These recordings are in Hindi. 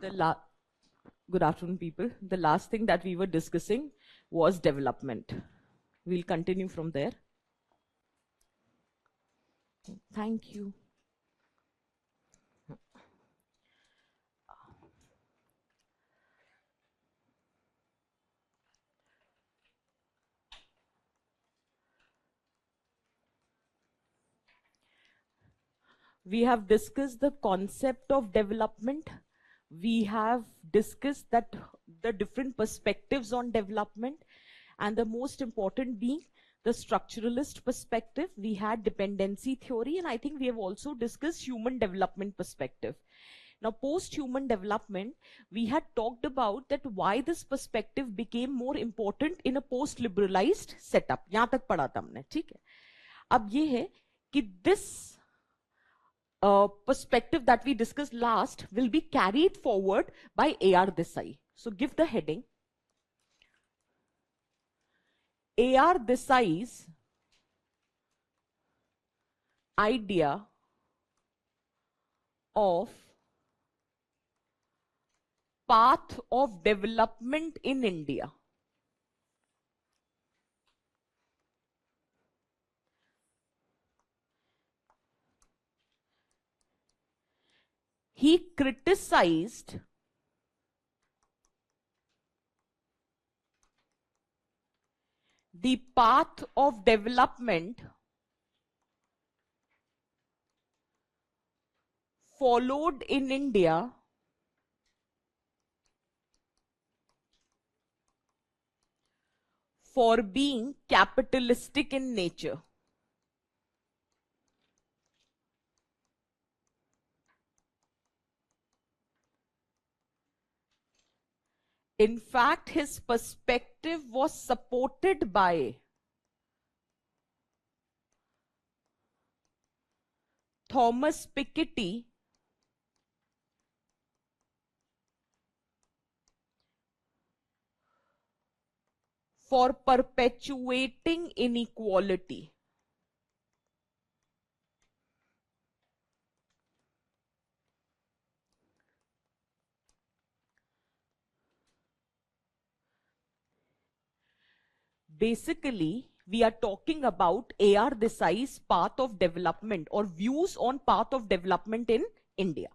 Good afternoon, people. The last thing that we were discussing was development. We'll continue from there. Thank you. We have discussed the concept of development. We have discussed that the different perspectives on development, and the most important being the structuralist perspective. We had dependency theory, and I think we have also discussed human development perspective. Now, post-human development, we had talked about that why this perspective became more important in a post-liberalized setup. यहाँ तक पढ़ा था हमने, ठीक है? अब ये है कि this perspective that we discussed last will be carried forward by A.R. Desai. So give the heading. A.R. Desai's idea of path of development in India. He criticized the path of development followed in India for being capitalistic in nature. In fact, his perspective was supported by Thomas Piketty for perpetuating inequality. Basically, we are talking about A.R. Desai's path of development or views on path of development in India.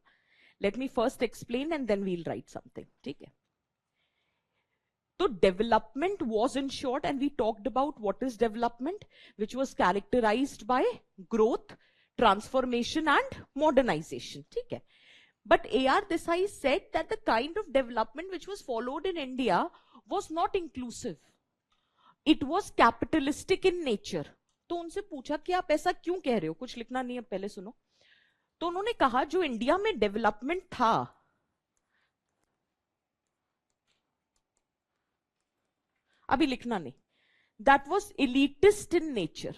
Let me first explain and then we'll write something. Okay? So development was in short, and we talked about what is development, which was characterized by growth, transformation and modernization. Okay? But A.R. Desai said that the kind of development which was followed in India was not inclusive. It was capitalistic in nature. तो उनसे पूछा कि आप ऐसा क्यों कह रहे हो, कुछ लिखना नहीं है, पहले सुनो. तो उन्होंने कहा जो इंडिया में डेवलपमेंट था, अभी लिखना नहीं, that was elitist in nature.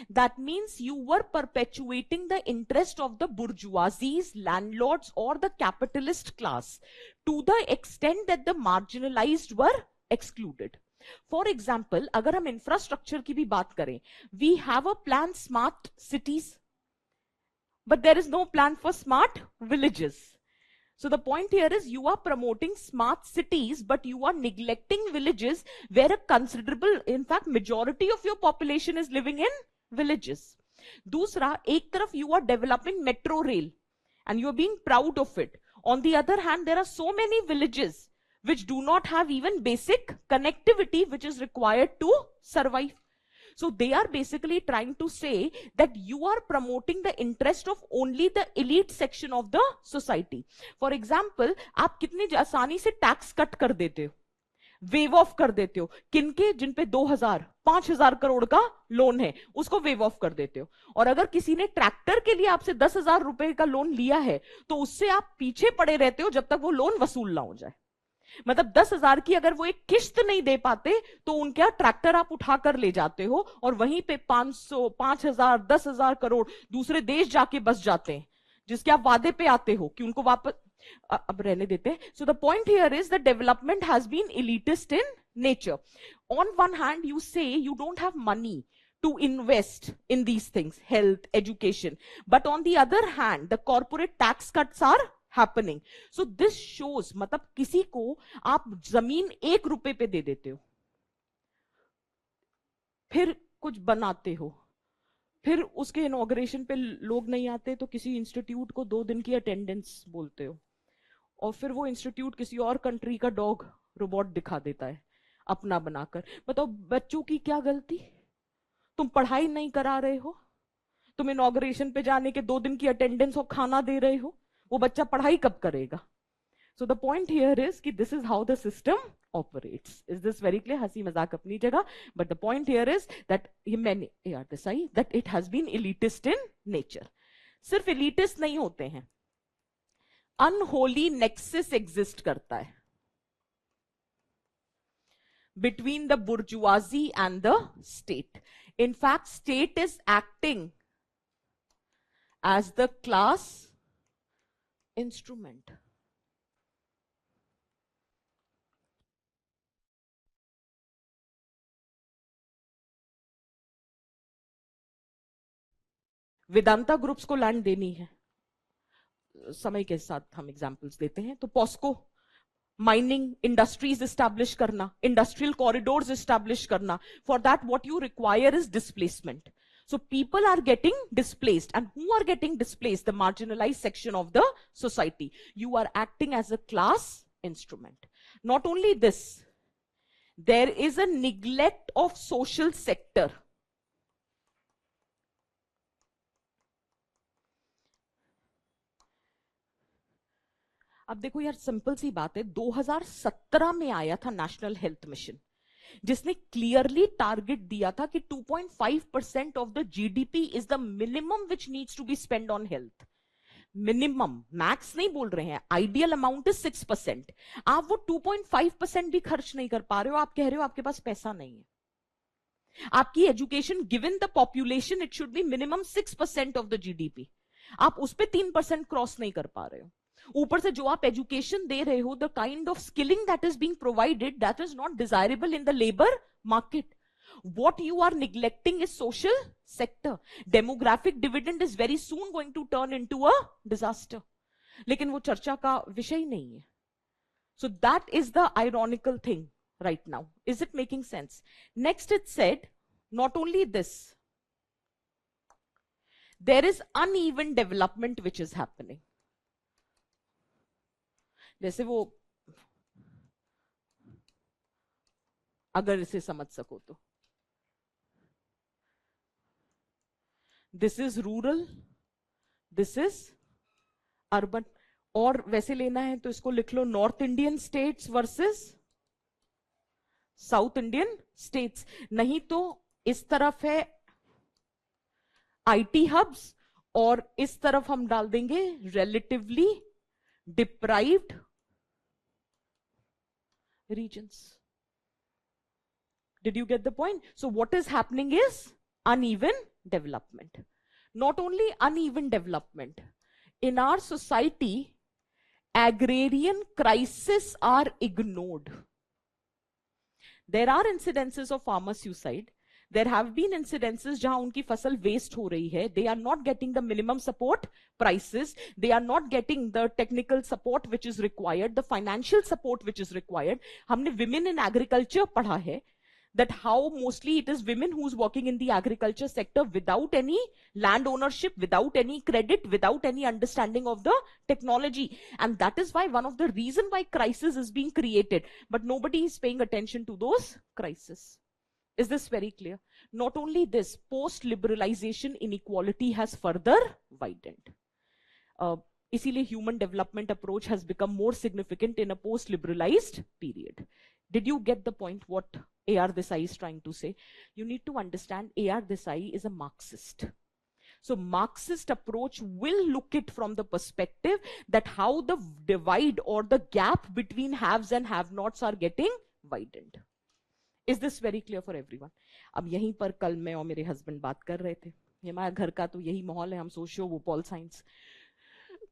That means you were perpetuating the interest of the bourgeoisies, landlords or the capitalist class to the extent that the marginalized were excluded. For example, अगर हम infrastructure की भी बात करें, we have a plan smart cities, but there is no plan for smart villages. So the point here is you are promoting smart cities, but you are neglecting villages where a considerable, in fact, majority of your population is living in villages. दूसरा, एक तरफ you are developing metro rail and you are being proud of it. On the other hand, there are so many villages which do not have even basic connectivity which is required to survive. So they are basically trying to say that you are promoting the interest of only the elite section of the society. For example, आप कितनी आसानी से टैक्स कट कर देते हो, वेव ऑफ कर देते हो, किनके जिन पे 2000 5000 करोड़ का लोन है उसको वेव ऑफ कर देते हो. और अगर किसी ने ट्रैक्टर के लिए आपसे 10,000 रुपए का लोन लिया है तो उससे आप पीछे पड़े रहते हो जब तक वो लोन वसूल ना हो जाए. मतलब 10,000 की अगर वो एक किश्त नहीं दे पाते तो उनका ट्रैक्टर आप उठा कर ले जाते हो और वहीं पे 500 5,000 10,000 करोड़ दूसरे देश जाके बस जाते हैं जिसके आप वादे पे आते हो कि उनको वापस अब रहने देते हैं. So the point here is the development has been elitist in nature. On one hand you say you don't have money to invest in these things, health, education. But on the other hand, the corporate tax cuts are happening. So this shows, मतलब किसी को आप जमीन 1 रुपए पे दे देते हो, फिर कुछ बनाते हो, फिर उसके इनॉग्रेशन पे लोग नहीं आते तो किसी इंस्टीट्यूट को 2 दिन की अटेंडेंस बोलते हो, और फिर वो इंस्टीट्यूट किसी और कंट्री का डॉग रोबोट दिखा देता है अपना बनाकर. बताओ बच्चों की क्या गलती? तुम पढ़ाई नहीं करा रहे हो, तुम इनॉग्रेशन पे जाने के 2 दिन की अटेंडेंस और खाना दे रहे हो, वो बच्चा पढ़ाई कब करेगा? So the point here is कि this is how the system operates. Is this very clear? हंसी मजाक अपनी जगह, but the point here is that that it has been elitist in nature. सिर्फ elitist नहीं होते हैं, unholy nexus exist करता है between the bourgeoisie and the state. In fact, state is acting as the class instrument. Vedanta groups को लैंड देनी है, समय के साथ हम एग्जांपल्स देते हैं, तो पॉस्को माइनिंग इंडस्ट्रीज एस्टैब्लिश करना, इंडस्ट्रियल कॉरिडोर्स एस्टैब्लिश करना. For that what you require is displacement. So people are getting displaced, and who are getting displaced? The marginalized section of the society. You are acting as a class instrument. Not only this, there is a neglect of social sector. अब देखो यार, सिंपल सी बात है, 2017 में आया था नेशनल हेल्थ मिशन, जिसने क्लियरली टारगेट दिया था कि 2.5% of the GDP is the minimum which needs to be spend on health. Minimum, max नहीं बोल रहे हैं. Ideal amount is 6%. आप वो 2.5% भी खर्च नहीं कर पा रहे हो. आप कह रहे हो आपके पास पैसा नहीं है. आपकी education given the population it should be minimum 6% of the GDP. आप उस पर 3% क्रॉस नहीं कर पा रहे हो. ऊपर से जो आप एजुकेशन दे रहे हो, the kind of skilling that is being provided, that is not desirable in the labour market. What you are neglecting is social sector. Demographic dividend is very soon going to turn into a disaster. लेकिन वो चर्चा का विषय नहीं है. So that is the ironical thing right now. Is it making sense? Next it said, not only this, there is uneven development which is happening. जैसे वो, अगर इसे समझ सको तो, this is rural, this is urban. और वैसे लेना है तो इसको लिख लो, north Indian states versus south Indian states. नहीं तो इस तरफ है आईटी हब्स, और इस तरफ हम डाल देंगे relatively deprived regions. Did you get the point? So what is happening is uneven development. Not only uneven development, in our society, agrarian crises are ignored. There are incidences of farmer suicide. There have been incidences जहां उनकी फसल वेस्ट हो रही है. They are not getting the minimum support prices. They are not getting the technical support which is required, the financial support which is required. हमने women in agriculture पढ़ा है, that how mostly it is women who's working in the agriculture sector without any land ownership, without any credit, without any understanding of the technology. And that is why one of the reason why crisis is being created, but nobody is paying attention to those crises. Is this very clear? Not only this, post-liberalization inequality has further widened. इसीलिए human development approach has become more significant in a post-liberalized period. Did you get the point what A.R. Desai is trying to say? You need to understand A.R. Desai is a Marxist. So Marxist approach will look it from the perspective that how the divide or the gap between haves and have-nots are getting widened. Is this very clear for everyone? अब यहीं पर कल मैं और मेरे हस्बैंड बात कर रहे थे. ये हमारा घर का तो यही माहौल है, हम सोशियो वो पॉल साइंस,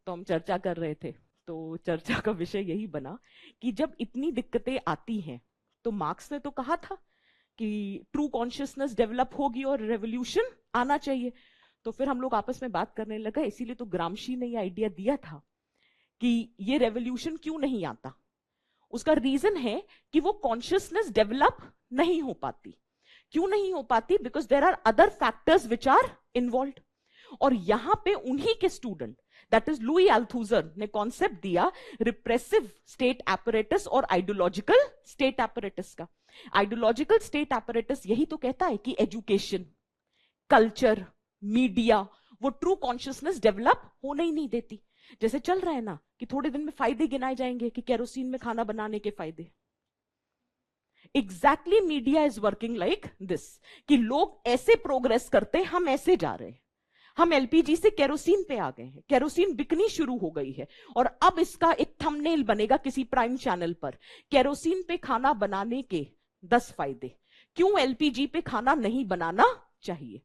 तो हम चर्चा कर रहे थे. तो चर्चा का विषय यही बना कि जब इतनी दिक्कतें आती हैं तो मार्क्स ने तो कहा था कि ट्रू कॉन्शियसनेस डेवलप होगी और रेवोल्यूशन आना चाहिए. तो फिर हम लोग आपस में बात करने लगा. इसीलिए तो ग्रामशी ने ये आइडिया दिया था कि ये रेवोल्यूशन क्यों नहीं आता? उसका रीजन है कि वो कॉन्शियसनेस डेवलप नहीं हो पाती। क्यों नहीं हो पाती? Because there are other factors which are involve. और यहां पे उन्हीं के student, that is Louis Althusser, ने कॉन्सेप्ट दिया रिप्रेसिव स्टेट एपरेटस और आइडियोलॉजिकल स्टेट एपरेटस का। आइडियोलॉजिकल स्टेट एपरेटस यही तो कहता है कि एजुकेशन, कल्चर, मीडिया वो ट्रू कॉन्शियसनेस डेवलप होने ही नहीं देती। जैसे चल रहा है ना कि थोड़े दिन में फायदे गिनाए जाएंगे कि केरोसिन में खाना बनाने के फायदे। Exactly media is working like this, कि लोग ऐसे प्रोग्रेस करते, हम ऐसे जा रहे हैं। हम एलपीजी से केरोसिन पे आ गए हैं, केरोसिन बिकनी शुरू हो गई है, और अब इसका एक थंबनेल बनेगा किसी प्राइम चैनल पर, केरोसिन पे खाना बनाने के 10 फायदे, क्यों एलपीजी पे खाना नहीं बनाना चाहिए।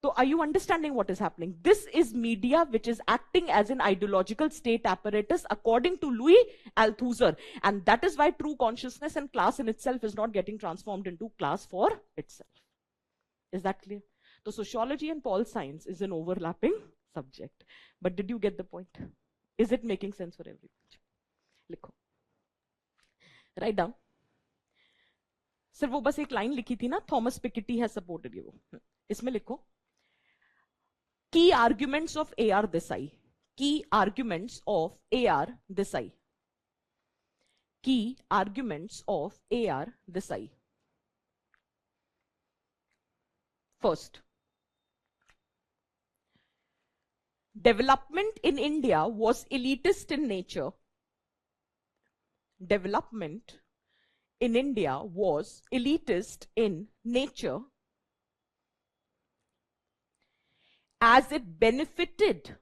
So are you understanding what is happening? This is media which is acting as an ideological state apparatus according to Louis Althusser. And that is why true consciousness and class in itself is not getting transformed into class for itself. Is that clear? So sociology and pol science is an overlapping subject. But did you get the point? Is it making sense for everyone? लिखो. Write down. सिर्फ वो बस एक लाइन लिखी थी ना, Thomas Piketty has supported you, इसमें लिखो key arguments of A.R. Desai. Key arguments of A.R. Desai. Key arguments of A.R. Desai. First, development in India was elitist in nature. Development in India was elitist in nature, as it benefited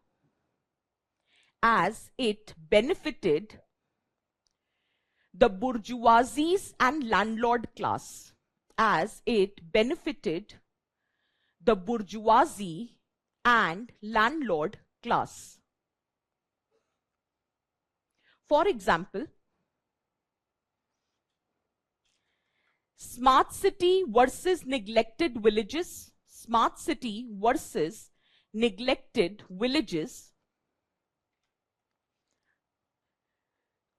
the bourgeoisies and landlord class, as it benefited the bourgeoisie and landlord class. For example, smart city versus neglected villages, smart city versus neglected villages,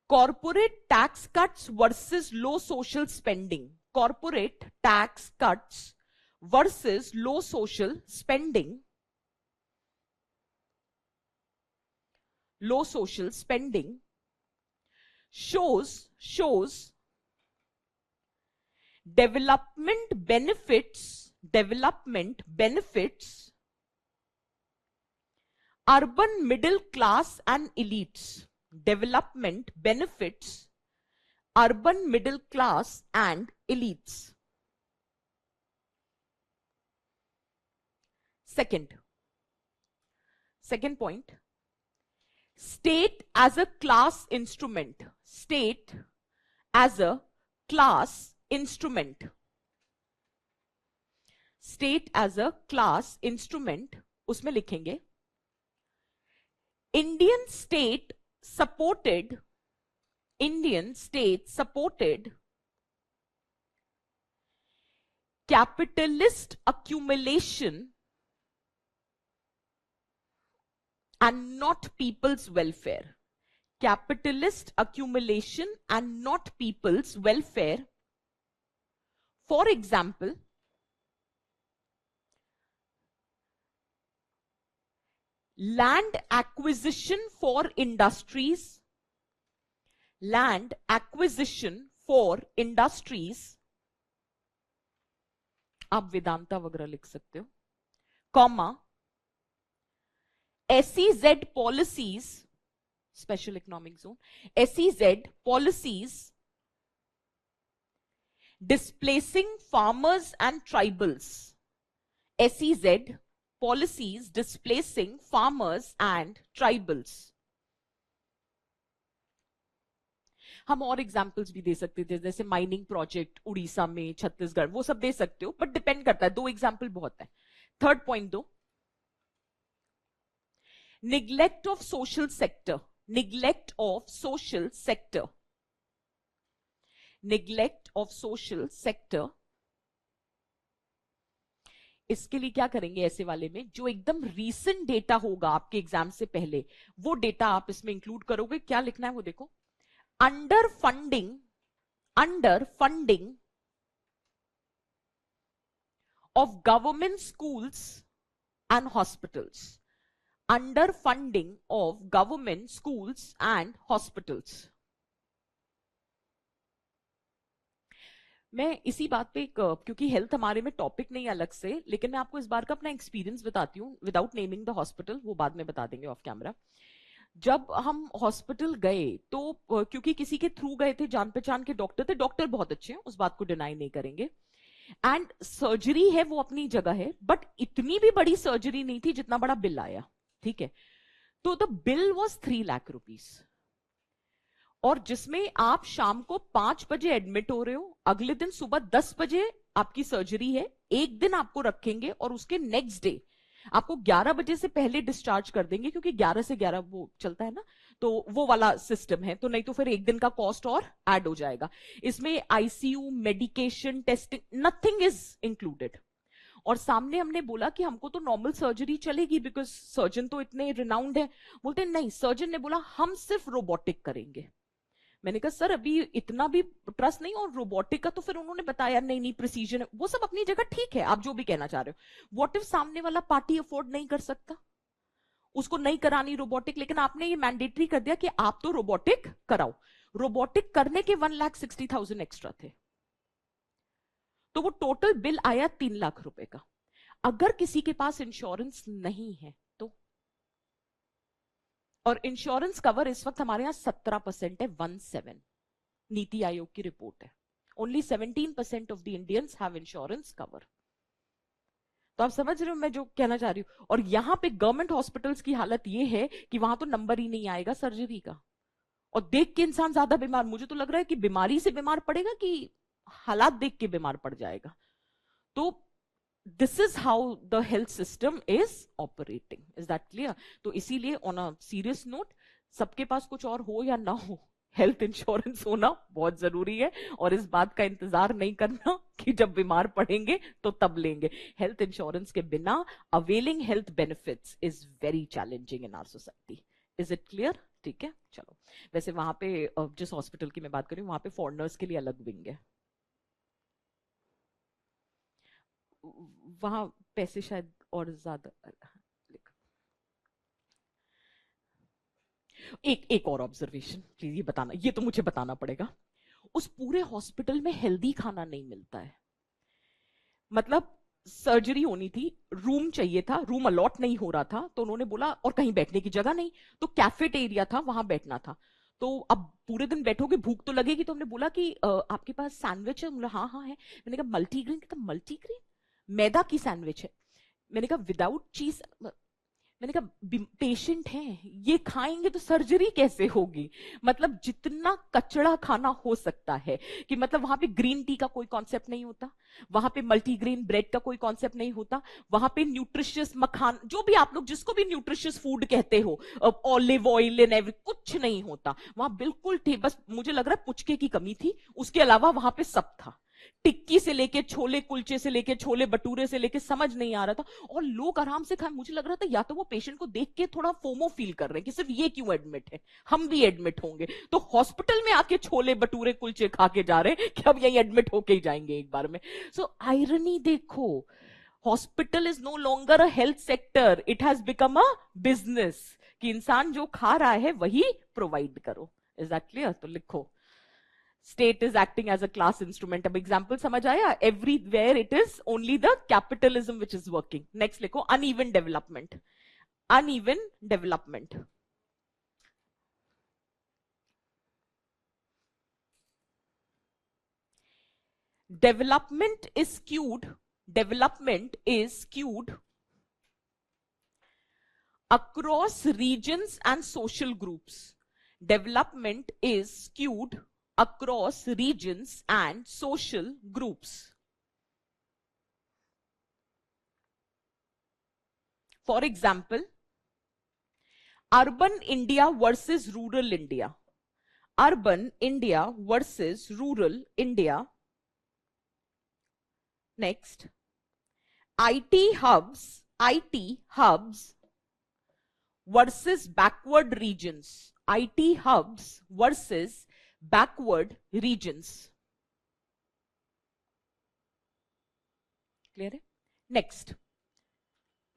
corporate tax cuts versus low social spending, corporate tax cuts versus low social spending, low social spending shows development benefits urban middle class and elites. Development benefits urban middle class and elites. Second point, state as a class instrument. State as a class instrument. State as a class instrument, उसमें लिखेंगे Indian state supported capitalist accumulation and not people's welfare. Capitalist accumulation and not people's welfare. For example, land acquisition for industries, land acquisition for industries, आप वेदांता वगैरह लिख सकते हो, comma SEZ policies, special economic zone, SEZ policies displacing farmers and tribals, SEZ policies displacing farmers and tribals. हम और एग्जाम्पल्स भी दे सकते थे, जैसे माइनिंग प्रोजेक्ट उड़ीसा में, छत्तीसगढ़, वो सब दे सकते हो, बट डिपेंड करता है, 2 एग्जाम्पल बहुत है. थर्ड पॉइंट दो, neglect of social sector, neglect of social sector, neglect of social sector इसके लिए क्या करेंगे, ऐसे वाले में जो एकदम रीसेंट डेटा होगा आपके एग्जाम से पहले, वो डेटा आप इसमें इंक्लूड करोगे। क्या लिखना है वो देखो, under funding of government schools and hospitals, underfunding of government schools and hospitals। मैं इसी बात पे क्योंकि हेल्थ हमारे में टॉपिक नहीं अलग से, लेकिन मैं आपको इस बार का अपना एक्सपीरियंस बताती हूँ विदाउट नेमिंग द हॉस्पिटल, वो बाद में बता देंगे ऑफ कैमरा। जब हम हॉस्पिटल गए तो क्योंकि किसी के थ्रू गए थे, जान पहचान के डॉक्टर थे, डॉक्टर बहुत अच्छे हैं, उस बात को डिनाई नहीं करेंगे, एंड सर्जरी है वो अपनी जगह है, बट इतनी भी बड़ी सर्जरी नहीं थी जितना बड़ा बिल आया, ठीक है। तो the bill was 3 lakh rupees, और जिसमें आप शाम को 5 बजे एडमिट हो रहे हो, अगले दिन सुबह 10 बजे आपकी सर्जरी है, एक दिन आपको रखेंगे और उसके नेक्स्ट डे आपको 11 बजे से पहले डिस्चार्ज कर देंगे, क्योंकि 11 से 11 वो चलता है ना, तो वो वाला सिस्टम है, तो नहीं तो फिर एक दिन का कॉस्ट और ऐड हो जाएगा। इसमें ICU, medication, testing, nothing is included. और सामने हमने बोला कि हमको तो नॉर्मल सर्जरी चलेगी बिकॉज सर्जन तो इतने रिनाउंड है। बोलते नहीं, सर्जन ने बोला हम सिर्फ रोबोटिक करेंगे। मैंने कहा सर अभी इतना भी ट्रस्ट नहीं, और रोबोटिक का तो फिर उन्होंने बताया नहीं नहीं प्रिसीजन, वो सब अपनी जगह ठीक है, आप जो भी कहना चाह रहे हो। व्हाट इफ सामने वाला पार्टी अफोर्ड नहीं कर सकता, उसको नहीं करानी रोबोटिक, लेकिन आपने ये मैंडेटरी कर दिया कि आप तो रोबोटिक कराओ। रोबोटिक करने के 1,60,000 एक्स्ट्रा थे, तो वो टोटल बिल आया 3 लाख रुपए का। अगर किसी के पास इंश्योरेंस नहीं है तो, और इंश्योरेंस कवर इस वक्त हमारे यहां 17% है, 17, नीति आयोग की रिपोर्ट है, only 17% of the Indians have insurance cover. तो आप समझ रहे हो मैं जो कहना चाह रही हूं। और यहां पे गवर्नमेंट हॉस्पिटल्स की हालत ये है कि वहां तो नंबर ही नहीं आएगा सर्जरी का, और देख के इंसान ज्यादा बीमार, मुझे तो लग रहा है कि बीमारी से बीमार पड़ेगा कि हालात देख के बीमार पड़ जाएगा। तो this is how the health system is operating, is that clear? तो इसीलिए ऑन अ सीरियस नोट, सबके पास कुछ और हो या ना हो, हेल्थ इंश्योरेंस होना बहुत जरूरी है, और इस बात का इंतजार नहीं करना कि जब बीमार पड़ेंगे तो तब लेंगे। हेल्थ इंश्योरेंस के बिना availing health benefits is very challenging in our society. Is it clear? ठीक है, चलो। वैसे वहां पे जिस हॉस्पिटल की मैं बात कर रही हूँ, वहां पे फॉरेनर्स के लिए अलग विंग है, वहां पैसे शायद और ज्यादा। एक और ऑब्जर्वेशन प्लीज, ये बताना, ये तो मुझे बताना पड़ेगा, उस पूरे हॉस्पिटल में हेल्दी खाना नहीं मिलता है। मतलब सर्जरी होनी थी, रूम चाहिए था, रूम अलॉट नहीं हो रहा था, तो उन्होंने बोला, और कहीं बैठने की जगह नहीं, तो कैफेटेरिया था, वहां बैठना था। तो अब पूरे दिन बैठोगे, भूख तो लगेगी, तो हमने बोला कि आपके पास सैंडविच है? बोला हाँ हाँ है। मैंने कहा मल्टीग्रेन? कहता मल्टीग्रेन, मैदा की सैंडविच है। मैंने कहा विदाउट चीज। मैंने कहा पेशेंट हैं, ये खाएंगे तो सर्जरी कैसे होगी? मतलब जितना कचड़ा खाना हो सकता है, कि मतलब वहां पे ग्रीन टी का कोई कॉन्सेप्ट नहीं होता, वहां पे मल्टीग्रेन ब्रेड का कोई कॉन्सेप्ट नहीं होता, वहां पे न्यूट्रिशियस मखान, जो भी आप लोग जिसको भी न्यूट्रिशियस फूड कहते हो, ऑलिव ऑयल एंड एवरी, कुछ नहीं होता वहां, बिल्कुल थे। बस मुझे लग रहा है पुचके की कमी थी, उसके अलावा वहां पे सब था। टिक्की से लेके छोले कुलचे से लेके छोले भटूरे से लेके समझ नहीं आ रहा था, और लोग आराम से खाए। मुझे लग रहा था या तो वो पेशेंट को देख के थोड़ा फोमो फील कर रहे हैं कि सिर्फ ये क्यों एडमिट है, हम भी एडमिट होंगे, तो हॉस्पिटल में आके छोले भटूरे कुलचे खा के जा रहे हैं कि अब यही एडमिट होके ही जाएंगे एक बार में। सो आयरनी देखो, hospital is no longer a health sector, it has become a business, कि इंसान जो खा रहा है वही प्रोवाइड करो। Is that clear? तो लिखो, state is acting as a class instrument। अब एग्जाम्पल समझ आया? Everywhere it is only the capitalism which is working. Next लिखो, uneven development. Uneven development, development is skewed, development is skewed across regions and social groups, development is skewed across regions and social groups. For example, urban India versus rural India, urban India versus rural India. Next, IT hubs versus backward regions. IT hubs versus backward regions. Clear है? Next.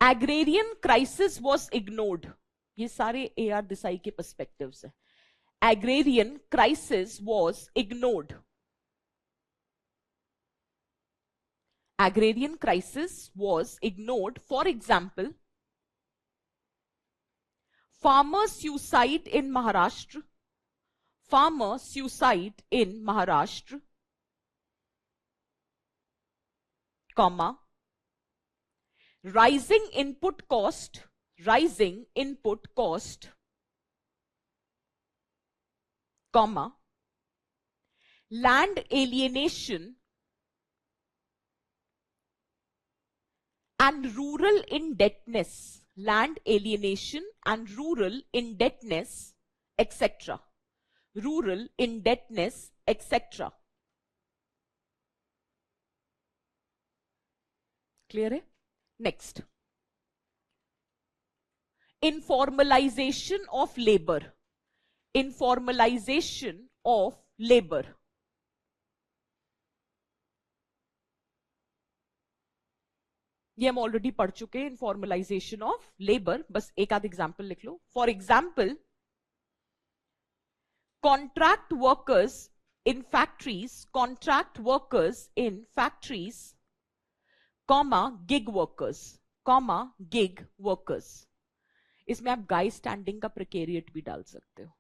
Agrarian crisis was ignored. ये सारे AR देसाई के perspectives है. Agrarian crisis was ignored. Agrarian crisis was ignored. For example, farmer suicide in Maharashtra. Farmer suicide in Maharashtra, comma, rising input cost, comma, land alienation and rural indebtedness, etc. Rural indebtedness, etc. Clear है? Next. Informalization of labor. Informalization of labor. ये हम ऑलरेडी पढ़ चुके हैं. Informalisation of labour. बस एक आध एग्जाम्पल लिख लो. For example, contract workers in factories, comma, gig workers. इसमें आप गाय स्टैंडिंग का प्रिकेरिएट भी डाल सकते हो.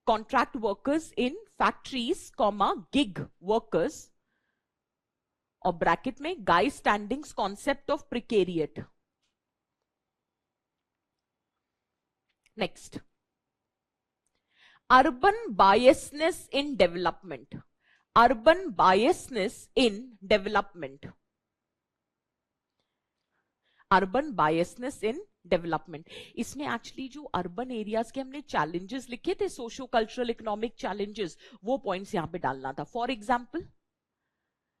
Contract workers in factories, comma, gig workers, और ब्रैकेट में Guy Standing's concept of precariat. Next. Urban biasness in development. Urban biasness in development. Urban biasness in development. इसमें एक्चुअली जो अर्बन एरियाज के हमने चैलेंजेस लिखे थे, सोशो कल्चरल इकोनॉमिक चैलेंजेस, वो पॉइंट्स यहां पे डालना था. For example,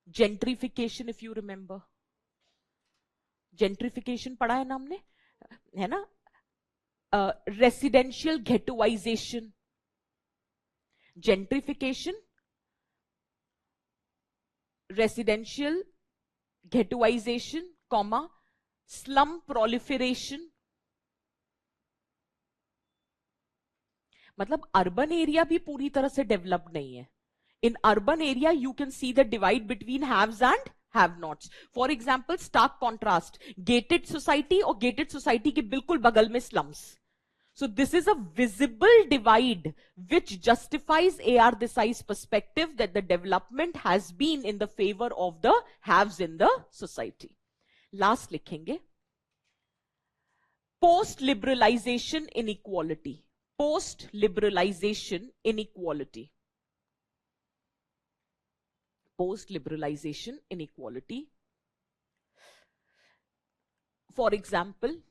gentrification. If you remember, gentrification पढ़ा है ना हमने, है ना. Residential ghettoisation, gentrification, residential ghettoization, comma, slum proliferation. मतलब अर्बन एरिया भी पूरी तरह से डेवलप नहीं है. In urban area you can see the divide between haves and have nots. For example, Stark contrast, gated society और गेटेड सोसाइटी के बिल्कुल बगल में slums. So this is a visible divide which justifies A.R. Desai's perspective that the development has been in the favor of the haves in the society. Last लिखेंगे. Post-liberalization inequality. Post-liberalization inequality. Post-liberalization inequality. For example,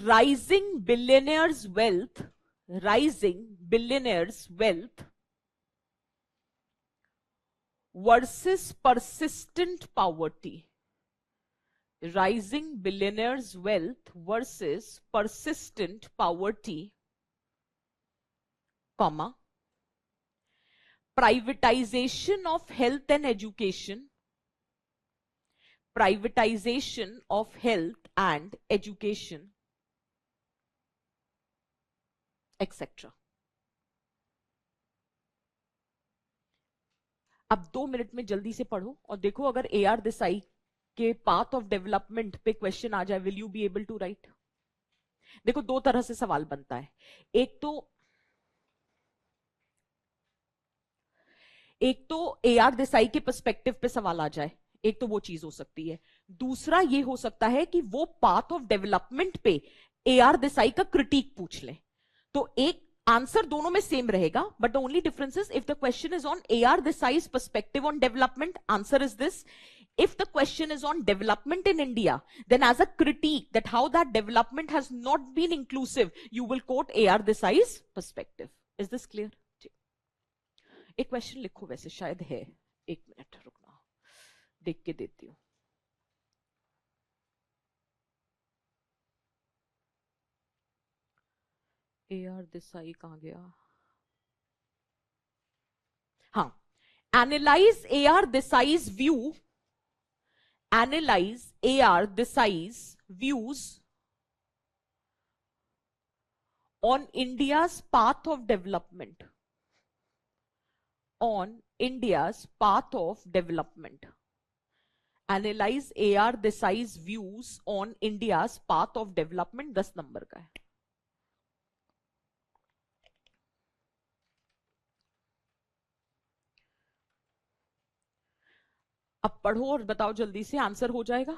rising billionaires' wealth versus persistent poverty. Rising billionaires' wealth versus persistent poverty, comma, privatization of health and education. Privatization of health and education, etc. अब 2 मिनट में जल्दी से पढ़ो और देखो, अगर AR देसाई के पाथ ऑफ डेवलपमेंट पे क्वेश्चन आ जाए, will you be able to write? देखो, 2 तरह से सवाल बनता है. एक तो AR देसाई के पर्सपेक्टिव पे सवाल आ जाए, एक तो वो चीज हो सकती है. दूसरा ये हो सकता है कि वो पाथ ऑफ डेवलपमेंट पे AR देसाई का क्रिटिक पूछ ले. तो एक आंसर दोनों में सेम रहेगा, but the only difference is if the question is on AR Desai's perspective on development, answer is this. If the question is on development in India, then as a critique that how that development has not been inclusive, you will quote AR Desai's perspective. Is this clear? एक क्वेश्चन लिखो, वैसे शायद है, एक मिनट रुकना, देख के देती हूँ। AR देसाई कहाँ गया? हाँ, analyse AR Desai's view, analyze AR Desai's views on India's path of development. On India's path of development. Analyze AR Desai's views on India's path of development 10 number का है। अब पढ़ो और बताओ जल्दी से, आंसर हो जाएगा।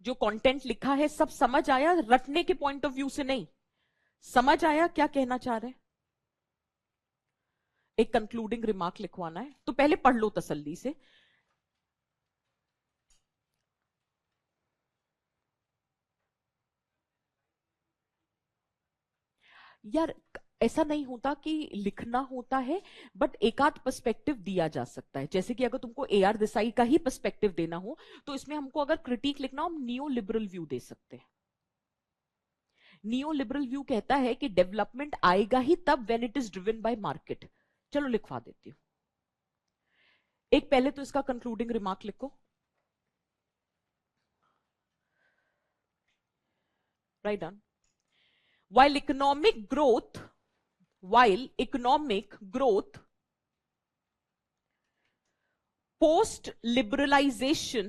जो कंटेंट लिखा है सब समझ आया, रटने के पॉइंट ऑफ व्यू से नहीं, समझ आया क्या कहना चाह रहे हैं? एक कंक्लूडिंग रिमार्क लिखवाना है, तो पहले पढ़ लो तसल्ली से। यार ऐसा नहीं होता कि लिखना होता है, बट एक आध पर्सपेक्टिव दिया जा सकता है। जैसे कि अगर तुमको AR देसाई का ही पर्सपेक्टिव देना हो तो इसमें हमको अगर क्रिटिक लिखना हो, हम नियो लिबरल व्यू दे सकते हैं। नियो लिबरल व्यू कहता है कि डेवलपमेंट आएगा ही तब when it is driven by market. चलो लिखवा देती हूं। एक पहले तो इसका कंक्लूडिंग रिमार्क लिखो, write down. while economic growth post liberalization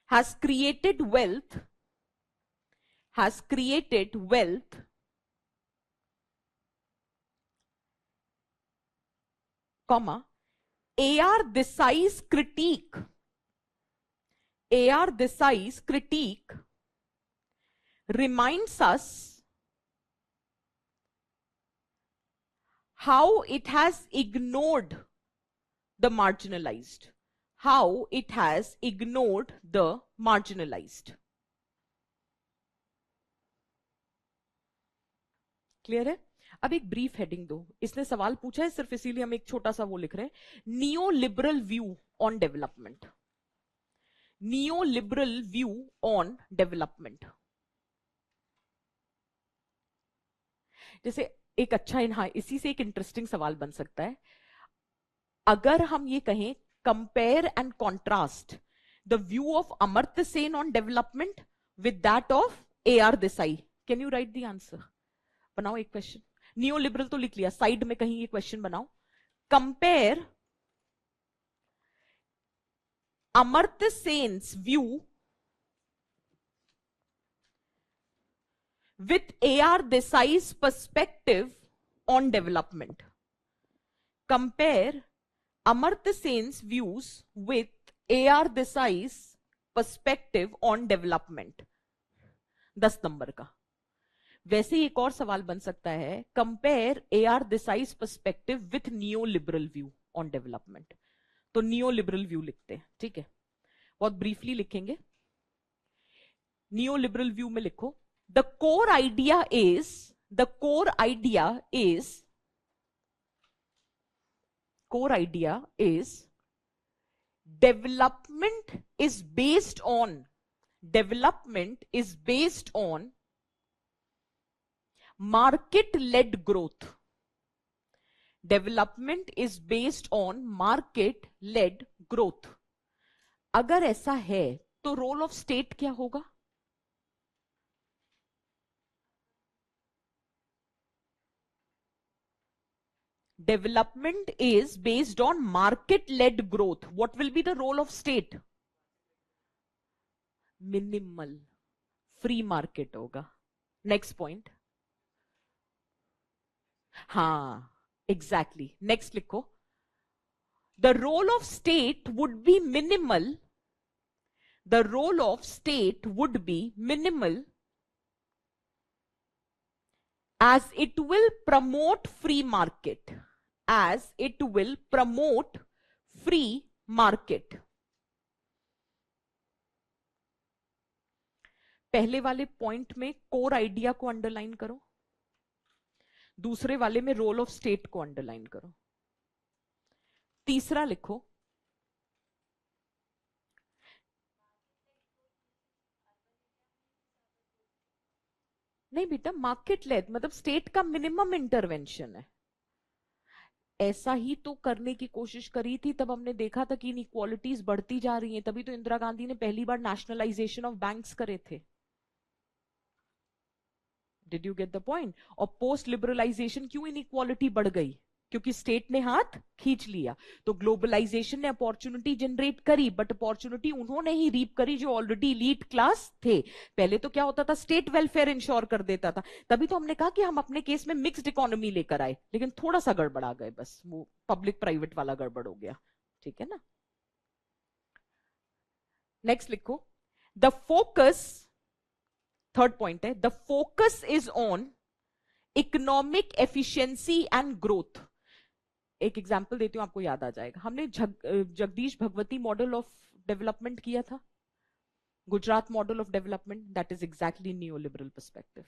has created wealth, comma, AR Desai's critique reminds us how it has ignored the marginalized. Clear है? अब एक ब्रीफ हेडिंग दो। इसने सवाल पूछा है सिर्फ इसीलिए हम एक छोटा सा वो लिख रहे हैं, neo liberal view on development. Neo liberal view on development. जैसे एक अच्छा, हाँ इसी से एक इंटरेस्टिंग सवाल बन सकता है, अगर हम ये कहें compare and contrast the view of Amartya Sen on development with that of AR Desai, can you right the answer? बनाओ एक क्वेश्चन। नियो लिबरल तो लिख लिया, साइड में कहीं ये क्वेश्चन बनाओ, compare Amartya sense view with AR Desai's perspective on development. Compare Amartya Sen's views with AR Desai's perspective on development. 10 number का। वैसे ही एक और सवाल बन सकता है, compare AR Desai's perspective with neoliberal view on development. तो neoliberal view लिखते हैं, ठीक है? बहुत ब्रीफली लिखेंगे। neoliberal view में लिखो, the core idea is development is based on market-led growth. Development is based on market-led growth. अगर ऐसा है तो रोल ऑफ स्टेट क्या होगा? Development is based on market-led growth. What will be the role of state? Minimal. Free market होगा. Next point. हाँ, exactly. Next लिखो. The role of state would be minimal. As it will promote free market. पहले वाले पॉइंट में कोर आइडिया को अंडरलाइन करो। दूसरे वाले में रोल ऑफ स्टेट को अंडरलाइन करो। तीसरा लिखो, नहीं बेटा, मार्केट लेड मतलब स्टेट का मिनिमम इंटरवेंशन है। ऐसा ही तो करने की कोशिश करी थी, तब हमने देखा था कि इनइक्वालिटीज बढ़ती जा रही हैं, तभी तो इंदिरा गांधी ने पहली बार नेशनलाइजेशन ऑफ बैंक्स करे थे। Did you get the point? और पोस्ट लिबरलाइजेशन क्यों इनइक्वालिटी बढ़ गई? क्योंकि स्टेट ने हाथ खींच लिया। तो ग्लोबलाइजेशन ने अपॉर्चुनिटी जनरेट करी, बट अपॉर्चुनिटी उन्होंने ही रीप करी जो ऑलरेडी एलीट क्लास थे। पहले तो क्या होता था, स्टेट वेलफेयर इंश्योर कर देता था। तभी तो हमने कहा कि हम अपने केस में मिक्स्ड इकोनॉमी लेकर आए, लेकिन थोड़ा सा गड़बड़ा गए, बस वो पब्लिक प्राइवेट वाला गड़बड़ हो गया। ठीक है ना? नेक्स्ट लिखो, द फोकस, थर्ड पॉइंट है, the focus is on economic efficiency and growth. एक एग्जांपल देती हूं, आपको याद आ जाएगा। हमने Jagdish Bhagwati model of development किया था, Gujarat model of development, that is exactly new liberal perspective,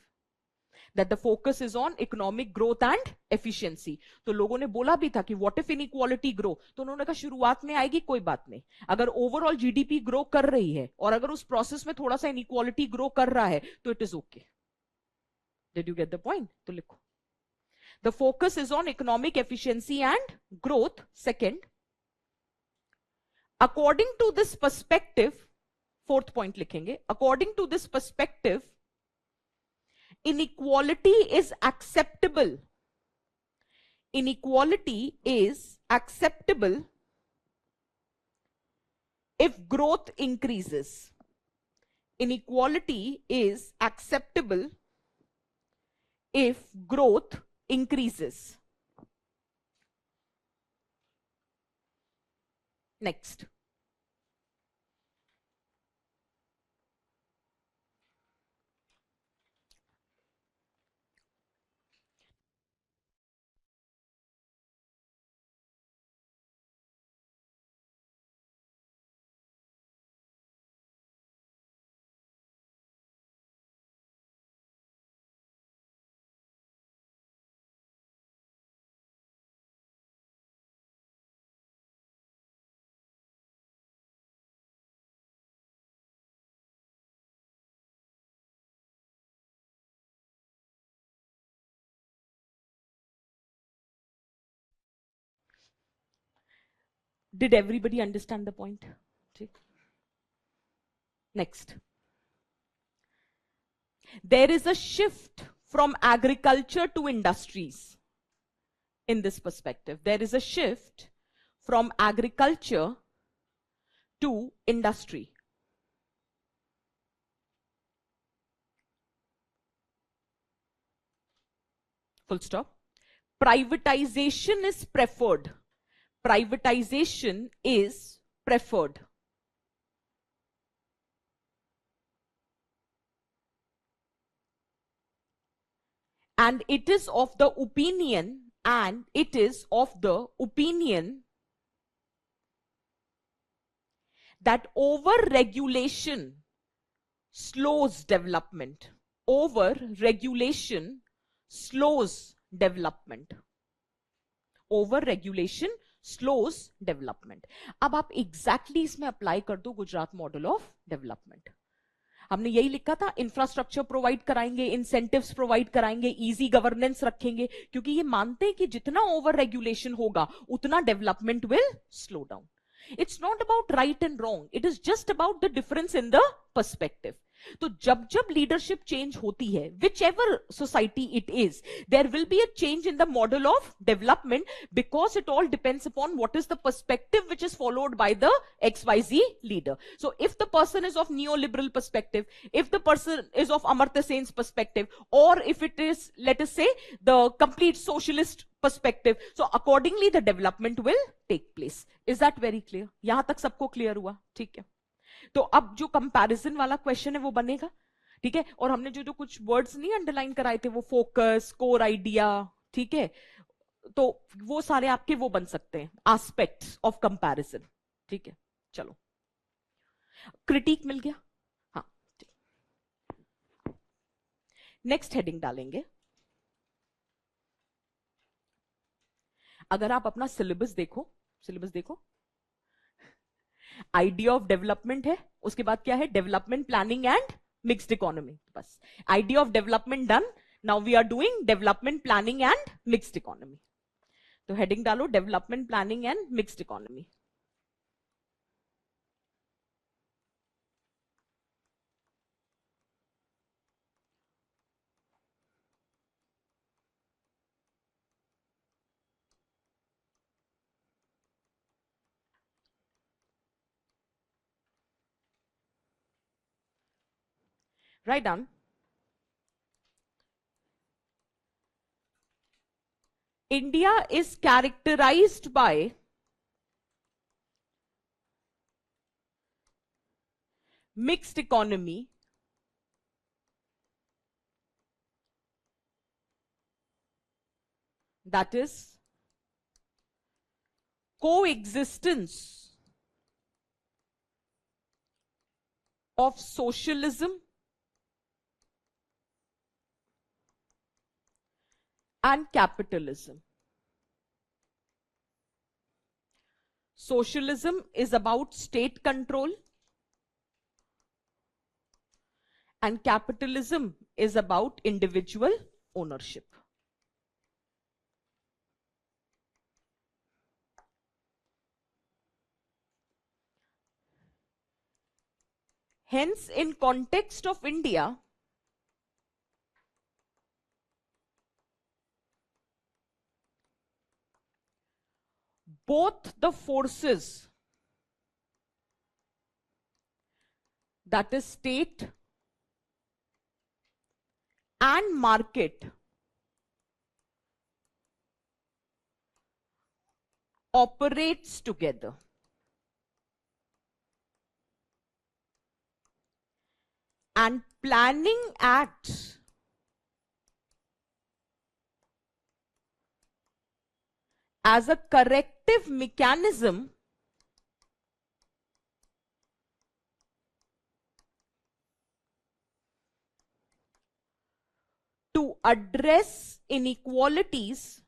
that the focus is on economic growth and efficiency. तो लोगों ने बोला भी था कि व्हाट इफ इनइक्वालिटी ग्रो, तो उन्होंने कहा शुरुआत में आएगी कोई बात नहीं, अगर ओवरऑल जीडीपी ग्रो कर रही है और अगर उस प्रोसेस में थोड़ा सा इनइक्वालिटी ग्रो कर रहा है तो it is okay. Did you get the point? तो लिखो, the focus is on economic efficiency and growth. Second, according to this perspective, fourth point likhenge, according to this perspective, inequality is acceptable. Inequality is acceptable if growth increases. Inequality is acceptable if growth increases. Next. Did everybody understand the point? Next. There is a shift from agriculture to industries. In this perspective, there is a shift from agriculture to industry. Full stop. Privatization is preferred. Privatization is preferred. And it is of the opinion, that over-regulation slows development. Over-regulation slows development. Over-regulation slows development. अब आप exactly इसमें अप्लाई कर दो गुजरात मॉडल ऑफ डेवलपमेंट। हमने यही लिखा था, इंफ्रास्ट्रक्चर प्रोवाइड कराएंगे, इंसेंटिव्स प्रोवाइड कराएंगे, इजी गवर्नेंस रखेंगे, क्योंकि ये मानते हैं कि जितना ओवर रेगुलेशन होगा उतना development will slow down. It's not about right and wrong, it is just about the difference in the perspective. तो जब जब लीडरशिप चेंज होती है, whichever society it is, there will be a change in the model of development, because it all depends upon what is the perspective which is followed by the XYZ leader. So if the person is of neoliberal perspective, if the person is of Amartya Sen's perspective, or if it is, let us say, the complete socialist perspective, so accordingly the development will take place. Is that very clear? यहां तक सबको क्लियर हुआ? ठीक है। तो अब जो कंपैरिजन वाला क्वेश्चन है वो बनेगा, ठीक है। और हमने जो जो कुछ वर्ड्स नहीं अंडरलाइन कराए थे, वो फोकस, कोर आइडिया, ठीक है, तो वो सारे आपके वो बन सकते हैं एस्पेक्ट्स ऑफ कंपैरिजन। ठीक है, चलो, क्रिटिक मिल गया। हाँ, नेक्स्ट हेडिंग डालेंगे, अगर आप अपना सिलेबस देखो, आइडिया ऑफ डेवलपमेंट है, उसके बाद क्या है, development planning and mixed economy, बस idea of development done, now we are doing development planning and mixed economy. तो हेडिंग डालो development planning and mixed economy. Write down. India is characterized by mixed economy, that is coexistence of socialism and capitalism. Socialism is about state control and capitalism is about individual ownership. Hence, in context of India, both the forces, that is state and market, operates together. And planning acts as a corrective mechanism to address inequalities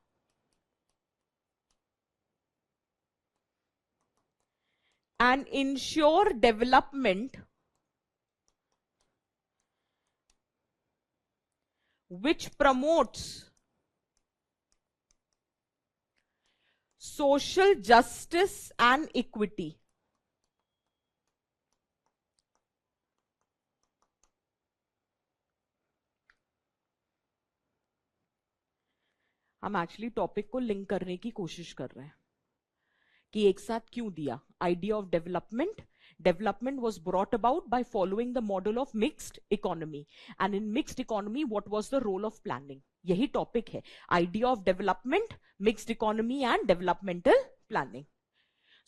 and ensure development which promotes social justice and equity. हम एक्चुअली टॉपिक को लिंक करने की कोशिश कर रहे हैं कि एक साथ क्यों दिया। Idea of development was brought about by following the model of mixed economy, and in mixed economy what was the role of planning, यही टॉपिक है, idea of development, mixed economy and developmental planning.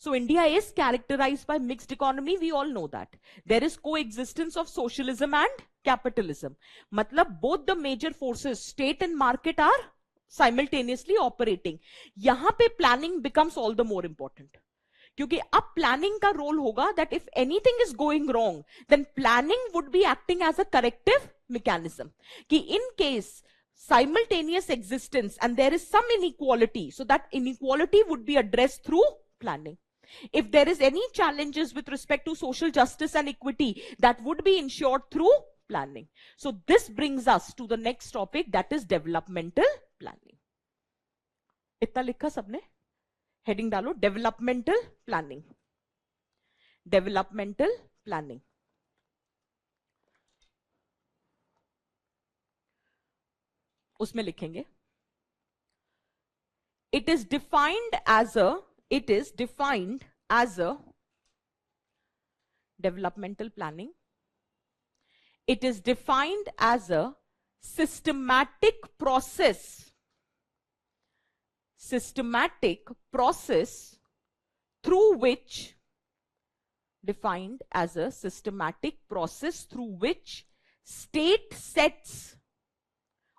So India is characterized by mixed economy, we all know that. There is coexistence of socialism and capitalism. मतलब both the major forces, state and market, are simultaneously operating. यहां पे planning becomes all the more important. क्योंकि अब प्लानिंग का रोल होगा that if anything is going wrong then planning would be acting as a corrective mechanism, कि in case simultaneous existence and there is some inequality, so that inequality would be addressed through planning. If there is any challenges with respect to social justice and equity, that would be ensured through planning. So this brings us to the next topic, that is developmental planning. इतना लिखा सबने? हेडिंग डालो डेवलपमेंटल प्लानिंग. डेवलपमेंटल प्लानिंग उसमें लिखेंगे it is defined as a developmental planning, it is defined as a systematic process through which state sets,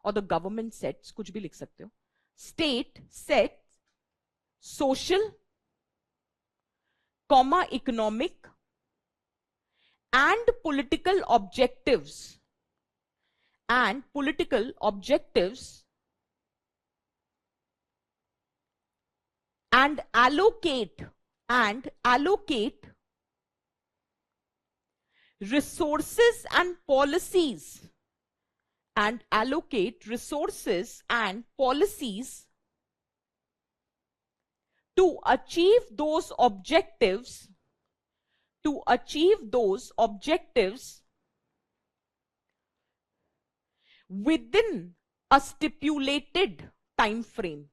or the government sets, कुछ भी लिख सकते हो, state sets social, economic and political objectives and allocate resources and policies to achieve those objectives within a stipulated time frame.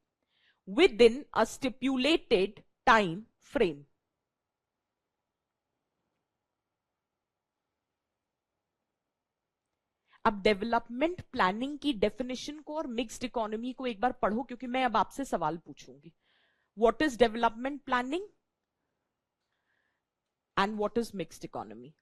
अब डेवलपमेंट प्लानिंग की डेफिनेशन को और मिक्स्ड इकोनॉमी को एक बार पढ़ो, क्योंकि मैं अब आपसे सवाल पूछूंगी. What is development planning and what is mixed economy?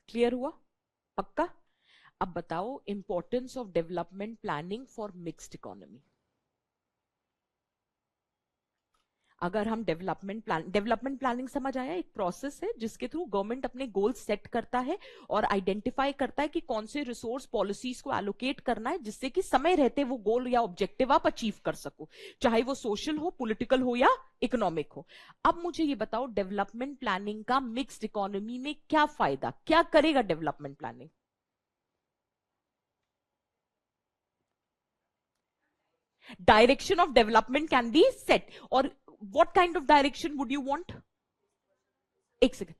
Clear हुआ? पक्का? अब बताओ importance of development planning for mixed economy. अगर हम डेवलपमेंट प्लानिंग समझ आया, एक प्रोसेस है जिसके थ्रू गवर्नमेंट अपने गोल सेट करता है और आइडेंटिफाई करता है कि कौन से रिसोर्स पॉलिसीज को एलोकेट करना है जिससे कि समय रहते वो गोल या ऑब्जेक्टिव आप अचीव कर सको, चाहे वो सोशल हो, पॉलिटिकल हो या इकोनॉमिक हो. अब मुझे ये बताओ डेवलपमेंट प्लानिंग का मिक्स्ड इकोनॉमी में क्या फायदा, क्या करेगा development planning? Direction of development can be set. Or what kind of direction would you want? एक second.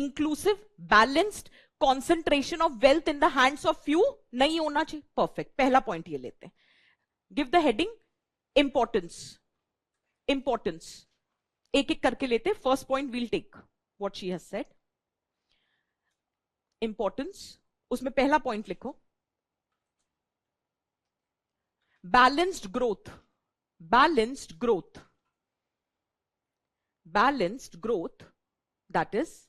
Inclusive, balanced, concentration of wealth in the hands of few नहीं होना चाहिए. Perfect. पहला पॉइंट ये लेते हैं. Give the heading importance. एक एक करके लेते हैं. First point we'll take what she has said. Importance. उसमें पहला पॉइंट लिखो. Balanced growth, that is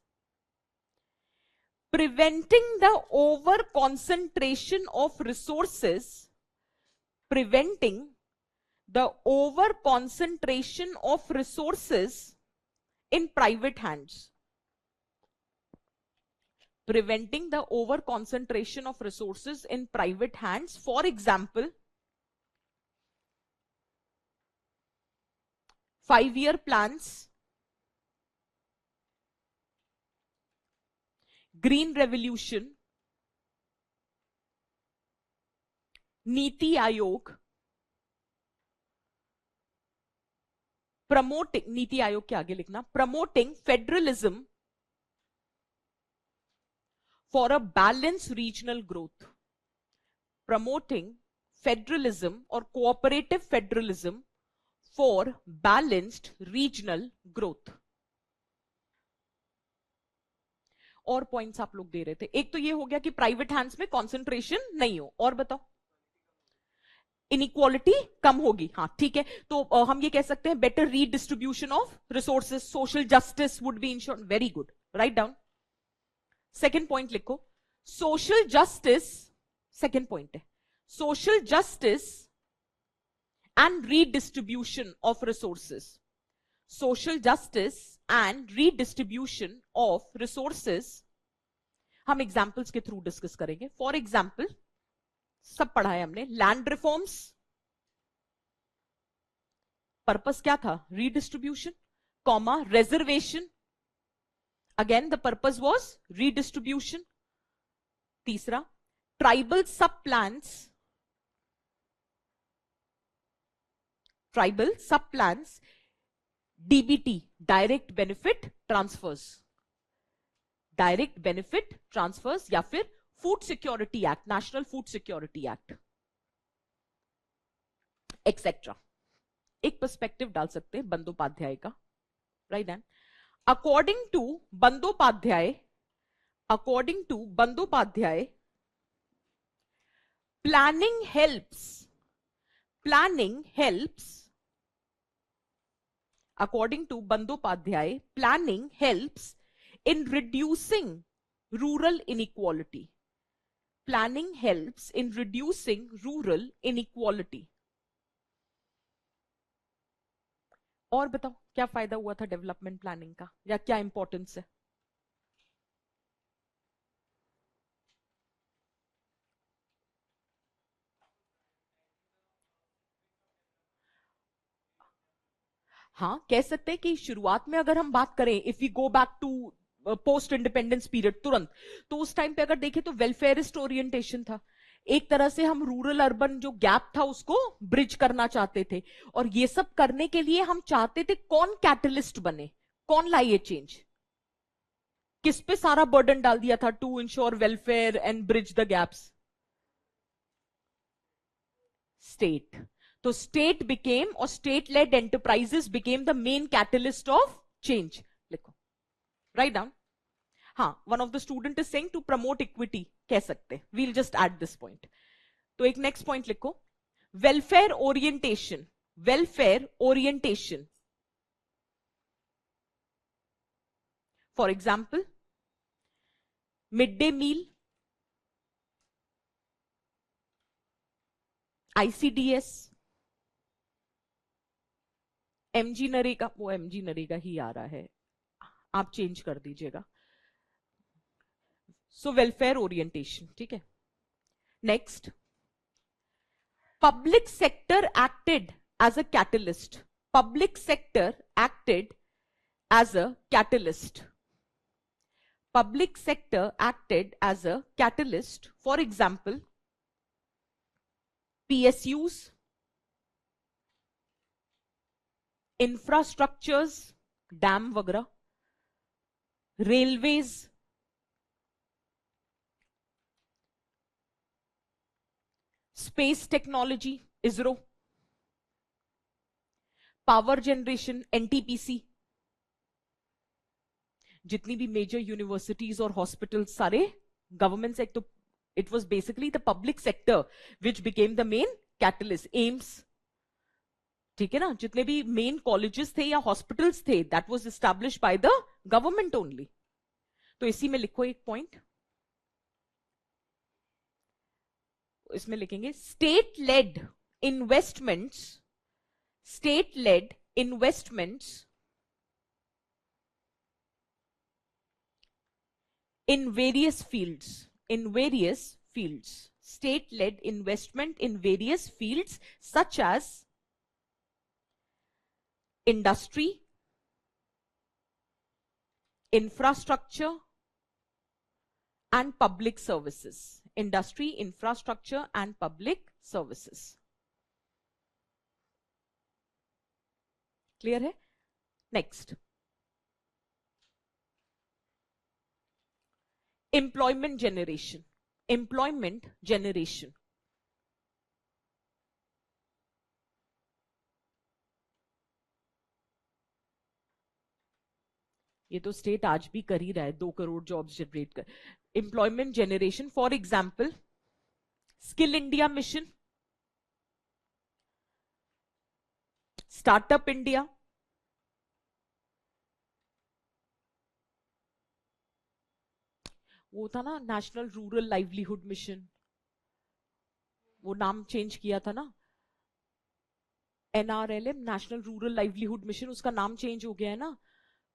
preventing the over concentration of resources in private hands. Preventing the over concentration of resources in private hands. For example, 5-year plans, green revolution, NITI Aayog, NITI Aayog के आगे लिखना, promoting federalism for a balanced regional growth. Promoting federalism or cooperative federalism for balanced regional growth. और पॉइंट्स आप लोग दे रहे थे. एक तो ये हो गया कि प्राइवेट हैंड्स में कंसंट्रेशन नहीं हो. और बताओ, इनइक्वालिटी कम होगी. हाँ ठीक है. तो हम ये कह सकते हैं better redistribution of resources, social justice would be insured. Very good. Write down. Second point लिखो. सोशल जस्टिस, सेकेंड पॉइंट है, social justice and redistribution of resources. Social justice and redistribution of resources हम एग्जाम्पल्स के थ्रू डिस्कस करेंगे. फॉर एग्जाम्पल, सब पढ़ा है हमने. लैंड रिफॉर्म्स, पर्पस क्या था? Redistribution, comma reservation, again the purpose was redistribution. तीसरा, tribal sub plans, DBT, direct benefit transfers, या फिर food security act, national food security act, etcetera. एक पर्सपेक्टिव डाल सकते हैं बंदोपाध्याय का. Right and according to Bandopadhyay, planning helps, according to Bandyopadhyay, planning helps in reducing rural inequality. Planning helps in reducing rural inequality. और बताओ क्या फायदा हुआ था डेवलपमेंट प्लानिंग का, या क्या इंपॉर्टेंस है? हाँ, कह सकते हैं कि शुरुआत में अगर हम बात करें, if we go back to post independence period तुरंत, तो उस टाइम पे अगर देखें तो वेलफेयरिस्ट ओरिएंटेशन था. एक तरह से हम रूरल अर्बन जो गैप था उसको ब्रिज करना चाहते थे. और ये सब करने के लिए हम चाहते थे कौन कैटलिस्ट बने, कौन लाए ये चेंज, किस पे सारा बर्डन डाल दिया था to ensure welfare and bridge the gaps? State. तो स्टेट बिकेम, और state led enterprises became the main catalyst of change. लिखो, राइट डाउन. हाँ, one of the student is saying to promote equity, कह सकते, we'll just add this point. तो एक नेक्स्ट पॉइंट लिखो, welfare orientation. Welfare orientation, for example mid day meal, ICDS, MG NREGA. वो एमजी नरेगा ही आ रहा है, आप चेंज कर दीजिएगा. सो वेलफेयर ओरिएंटेशन, ठीक है. Next, public sector acted as a catalyst. Public sector acted as a catalyst. Public sector acted as a catalyst. For example, PSUs, infrastructures, dam वगैरह, railways, space technology, ISRO, power generation, NTPC. जितनी भी मेजर यूनिवर्सिटीज और हॉस्पिटल्स सारे गवर्नमेंट से, तो it was basically the public sector which became the main catalyst. AIIMS, ठीक है ना, जितने भी मेन कॉलेजेस थे या हॉस्पिटल्स थे, that was established by the government only. तो इसी में लिखो एक पॉइंट, इसमें लिखेंगे state lead investments. State lead investments in various fields. In various fields. State led investment in various fields such as industry, infrastructure and public services. Industry, infrastructure and public services. Clear है? Next, employment generation. Employment generation. ये तो स्टेट आज भी कर ही रहा है, 2 करोड़ जॉब्स जनरेट कर. Employment generation, for example skill India mission, startup India, वो था ना नेशनल रूरल लाइवलीहुड मिशन, वो नाम चेंज किया था ना, NRLM, national rural livelihood mission, उसका नाम चेंज हो गया है ना.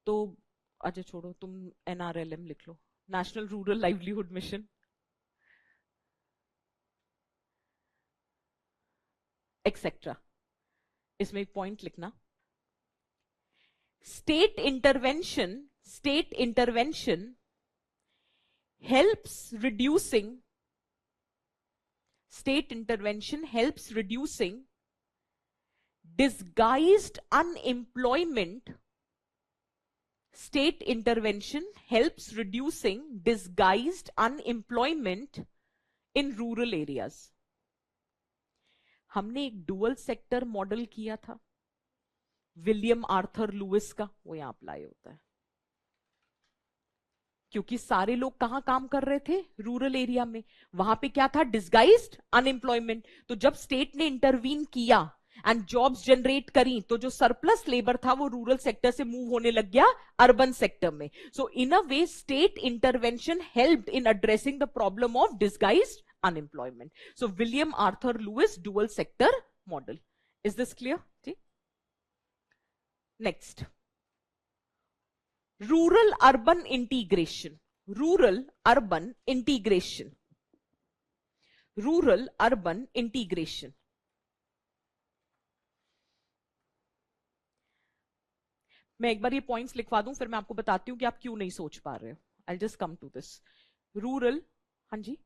तो अच्छा छोड़ो, तुम NRLM लिख लो, national rural livelihood mission, etcetera. इसमें एक पॉइंट लिखना, state intervention. State intervention helps reducing, state intervention helps reducing disguised unemployment. State intervention helps reducing disguised unemployment in rural areas. हमने एक डुअल सेक्टर मॉडल किया था विलियम आर्थर लुइस का, वो यहां अप्लाई होता है क्योंकि सारे लोग कहां काम कर रहे थे, रूरल एरिया में. वहां पे क्या था, डिस्गाइज्ड अनएम्प्लॉयमेंट. तो जब स्टेट ने इंटरवीन किया एंड जॉब्स जनरेट करी तो जो सरप्लस लेबर था वो रूरल सेक्टर से मूव होने लग गया अर्बन सेक्टर में. So in a way state intervention helped in addressing the problem of disguised unemployment. So William Arthur Lewis dual sector model. Is this clear? ठीक. Next, rural urban integration. Rural urban integration. Rural urban integration. मैं एक बार ये पॉइंट्स लिखवा दूं, फिर मैं आपको बताती हूं कि आप क्यों नहीं सोच पा रहे हो. I just come to this. Rural, हाँ जी,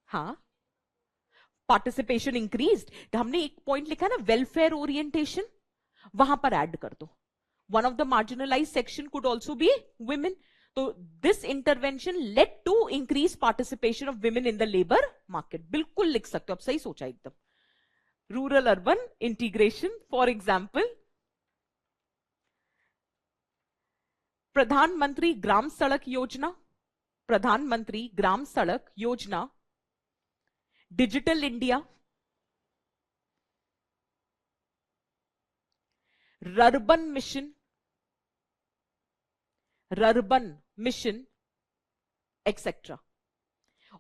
हाँ, पार्टिसिपेशन इंक्रीज्ड. हमने एक पॉइंट लिखा ना, वेलफेयर ओरिएंटेशन, वहां पर ऐड कर दो. One of the marginalise section could also be women. तो this intervention led to increase participation of women in the labour market. बिल्कुल लिख सकते हो, आप सही सोचा एकदम. Rural urban integration, for example Pradhan Mantri Gram Sadak Yojana. Pradhan Mantri Gram Sadak Yojana. Digital India. Rurban mission. Rurban mission etcetera.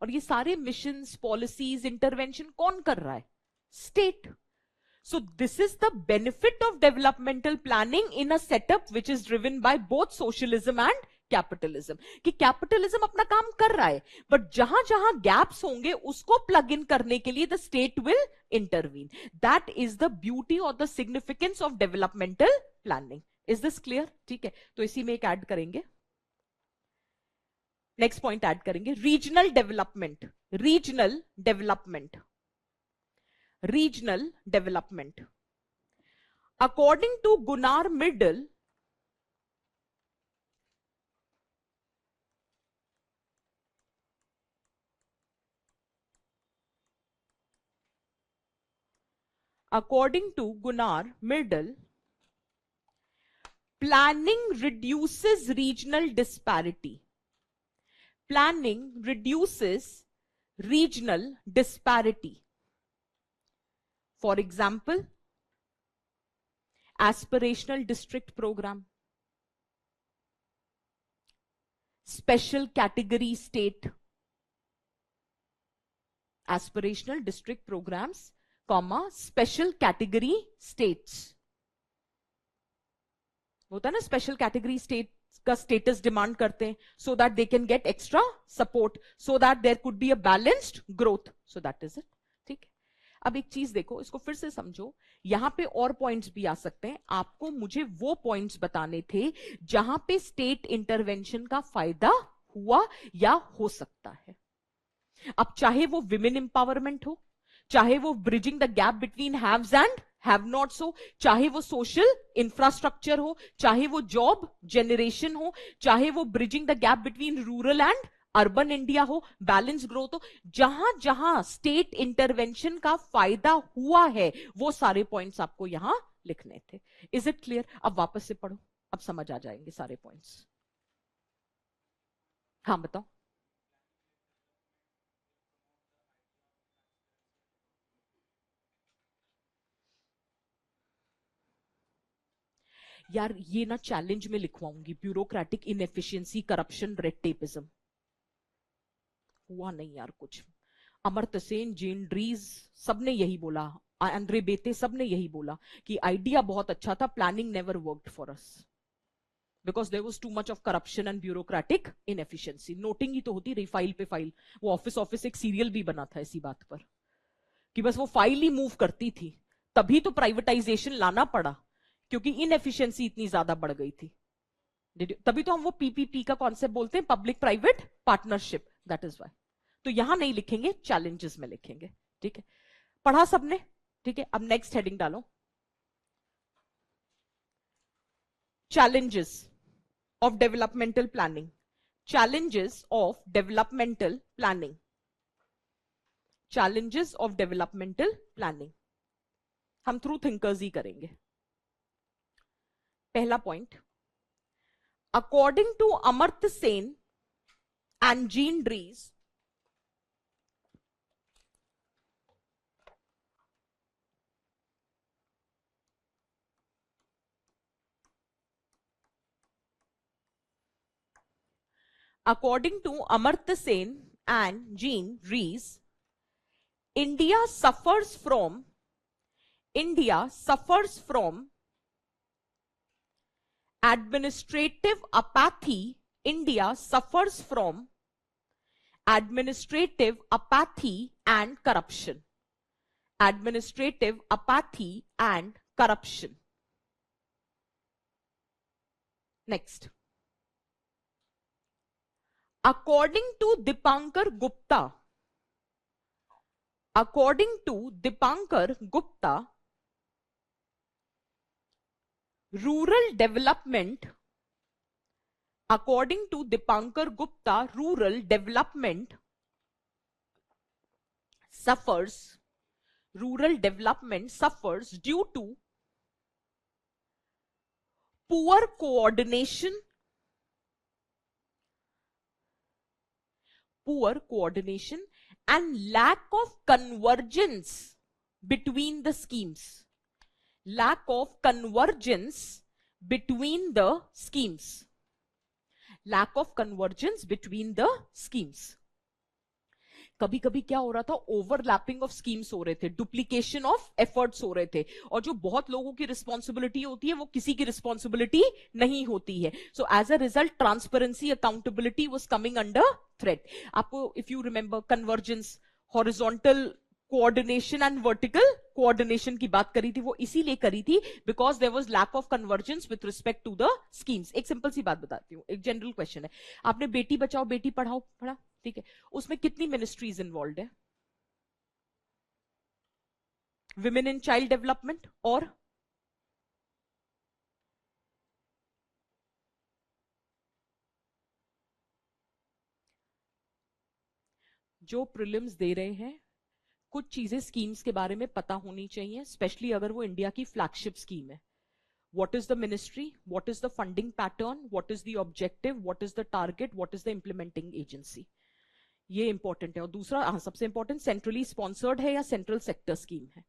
और ये सारे मिशंस, पॉलिसीज, इंटरवेंशन कौन कर रहा है? State. So this is the benefit of developmental planning in a setup which is driven by both socialism and capitalism. कि capitalism अपना काम कर रहा है, but जहां जहां gaps होंगे उसको plug in करने के लिए the state will intervene. That is the beauty or the significance of developmental planning. Is this clear? ठीक है, तो इसी में एक ऐड करेंगे. नेक्स्ट पॉइंट ऐड करेंगे, regional development. Regional development. Regional development. According to Gunnar Myrdal, planning reduces regional disparity. Planning reduces regional disparity. For example, aspirational district program, special category state. Aspirational district programs, comma, special category states. होता है ना, स्पेशल कैटेगरी स्टेट का स्टेटस डिमांड करते हैं, so that they can get extra support, so that there could be a balanced growth. So that is it. ठीक है. अब एक चीज देखो, इसको फिर से समझो. यहां पे और पॉइंट्स भी आ सकते हैं. आपको मुझे वो पॉइंट्स बताने थे जहां पे स्टेट इंटरवेंशन का फायदा हुआ या हो सकता है. अब चाहे वो विमेन एम्पावरमेंट हो, चाहे वो bridging the gap between haves and have knots हो, चाहे वो सोशल इंफ्रास्ट्रक्चर हो, चाहे वो जॉब जनरेशन हो, चाहे वो bridging the gap between rural and urban India हो, बैलेंस ग्रोथ हो, जहां जहां स्टेट इंटरवेंशन का फायदा हुआ है वो सारे पॉइंट्स आपको यहां लिखने थे. Is it clear? अब वापस से पढ़ो, अब समझ आ जाएंगे सारे पॉइंट्स. हाँ बताओ. यार ये ना चैलेंज में लिखवाऊंगी, bureaucratic inefficiency, corruption, red tapism. हुआ नहीं यार कुछ. अमर्त्य सेन, जेन ड्रीज, सबने यही बोला. आंद्रे बेते, सबने यही बोला कि आइडिया बहुत अच्छा था, planning never worked for us because there was too much of corruption and bureaucratic inefficiency. Noting ही तो होती रही फाइल पे फाइल. वो ऑफिस एक सीरियल भी बना था इसी बात पर कि बस वो फाइल ही मूव करती थी. तभी तो प्राइवेटाइजेशन लाना पड़ा, क्योंकि इनएफिशिएंसी इतनी ज्यादा बढ़ गई थी. तभी तो हम वो पीपीपी का कॉन्सेप्ट बोलते हैं, public private partnership. That is why. तो यहां नहीं लिखेंगे, चैलेंजेस में लिखेंगे. ठीक है, पढ़ा सबने? ठीक है, अब नेक्स्ट हेडिंग डालो, challenges of developmental planning. Challenges of developmental planning. Challenges of developmental planning. हम थ्रू थिंकर्स ही करेंगे. पहला point, according to Amartya Sen and Jean Dries, According to Amartya Sen and Jean Rees, India suffers from administrative apathy. India suffers from administrative apathy and corruption. Administrative apathy and corruption. Next. According to Dipankar Gupta, rural development suffers due to poor coordination and lack of convergence between the schemes. कभी कभी क्या हो रहा था, ओवरलैपिंग ऑफ स्कीम्स हो रहे थे, डुप्लीकेशन ऑफ एफर्ट्स हो रहे थे, और जो बहुत लोगों की रिस्पॉन्सिबिलिटी होती है वो किसी की रिस्पॉन्सिबिलिटी नहीं होती है. So as a result transparency, accountability was coming under threat. आपको if you remember convergence, horizontal coordination and vertical coordination की बात करी थी, वो इसीलिए करी थी because there was lack of convergence with respect to the schemes. एक सिंपल सी बात बताती हूँ, एक जनरल क्वेश्चन है. आपने बेटी बचाओ बेटी पढ़ाओ पढ़ा, ठीक है, उसमें कितनी मिनिस्ट्रीज इन्वॉल्व है? विमेन इन चाइल्ड डेवलपमेंट और जो प्रीलिम्स दे रहे हैं, कुछ चीजें स्कीम्स के बारे में पता होनी चाहिए, स्पेशली अगर वो इंडिया की फ्लैगशिप स्कीम है. What is the ministry? What is the funding pattern? What is the objective? What is the target? What is the implementing agency? ये इंपॉर्टेंट है. और दूसरा, सबसे इंपॉर्टेंट, सेंट्रली स्पॉन्सर्ड है या सेंट्रल सेक्टर स्कीम है,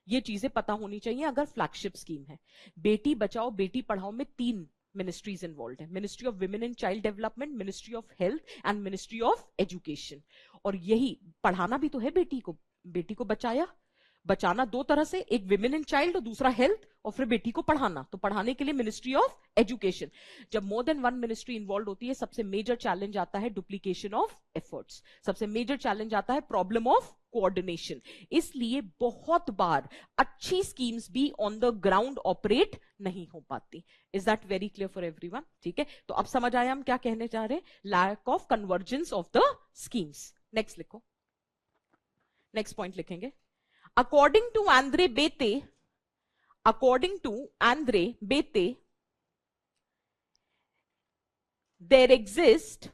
ये चीजें पता होनी चाहिए अगर फ्लैगशिप स्कीम है. बेटी बचाओ बेटी पढ़ाओ में 3 मिनिस्ट्रीज इन्वॉल्व है. Ministry of women and child development, ministry of health and ministry of education. और यही पढ़ाना भी तो है बेटी को. बेटी को बचाना 2 तरह से, एक विमेन एंड चाइल्ड और दूसरा हेल्थ, और फिर बेटी को पढ़ाना. तो पढ़ाने के लिए मिनिस्ट्री ऑफ एजुकेशन. जब मोर देन 1 मिनिस्ट्री इन्वॉल्व होती है, सबसे मेजर चैलेंज आता है डुप्लीकेशन ऑफ एफर्ट्स, सबसे मेजर चैलेंज आता है प्रॉब्लम ऑफ कोऑर्डिनेशन. इसलिए बहुत बार अच्छी स्कीम्स भी ऑन द ग्राउंड ऑपरेट नहीं हो पाती. Is that very clear for everyone? ठीक है, तो अब समझ आया हम क्या कहने जा रहे हैं. Lack of convergence of the schemes. Next लिखो, नेक्स्ट पॉइंट लिखेंगे. According to Andre Bete, there exists